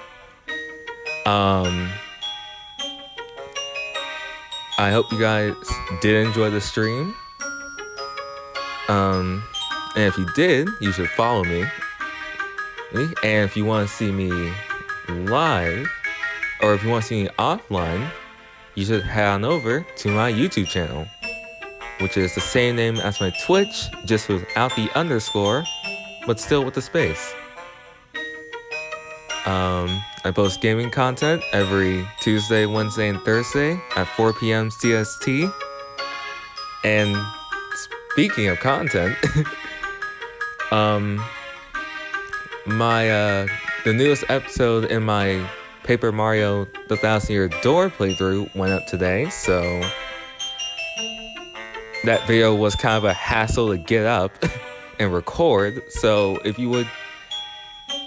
I hope you guys did enjoy the stream. And if you did, you should follow me. And if you want to see me live, or if you want to see me offline, you should head on over to my YouTube channel, which is the same name as my Twitch, just without the underscore, but still with the space. I post gaming content every Tuesday, Wednesday, and Thursday at 4 p.m. CST. And speaking of content, the newest episode in my Paper Mario The 1000-Year Door playthrough went up today, so that video was kind of a hassle to get up and record. So if you would,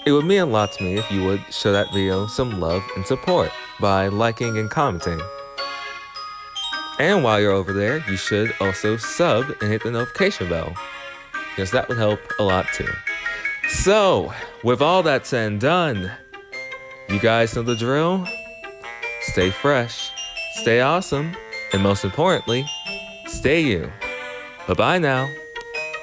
it would mean a lot to me if you would show that video some love and support by liking and commenting. And while you're over there, you should also sub and hit the notification bell, because that would help a lot too. So, with all that said and done, you guys know the drill. Stay fresh, stay awesome, and most importantly, stay you. Bye-bye now.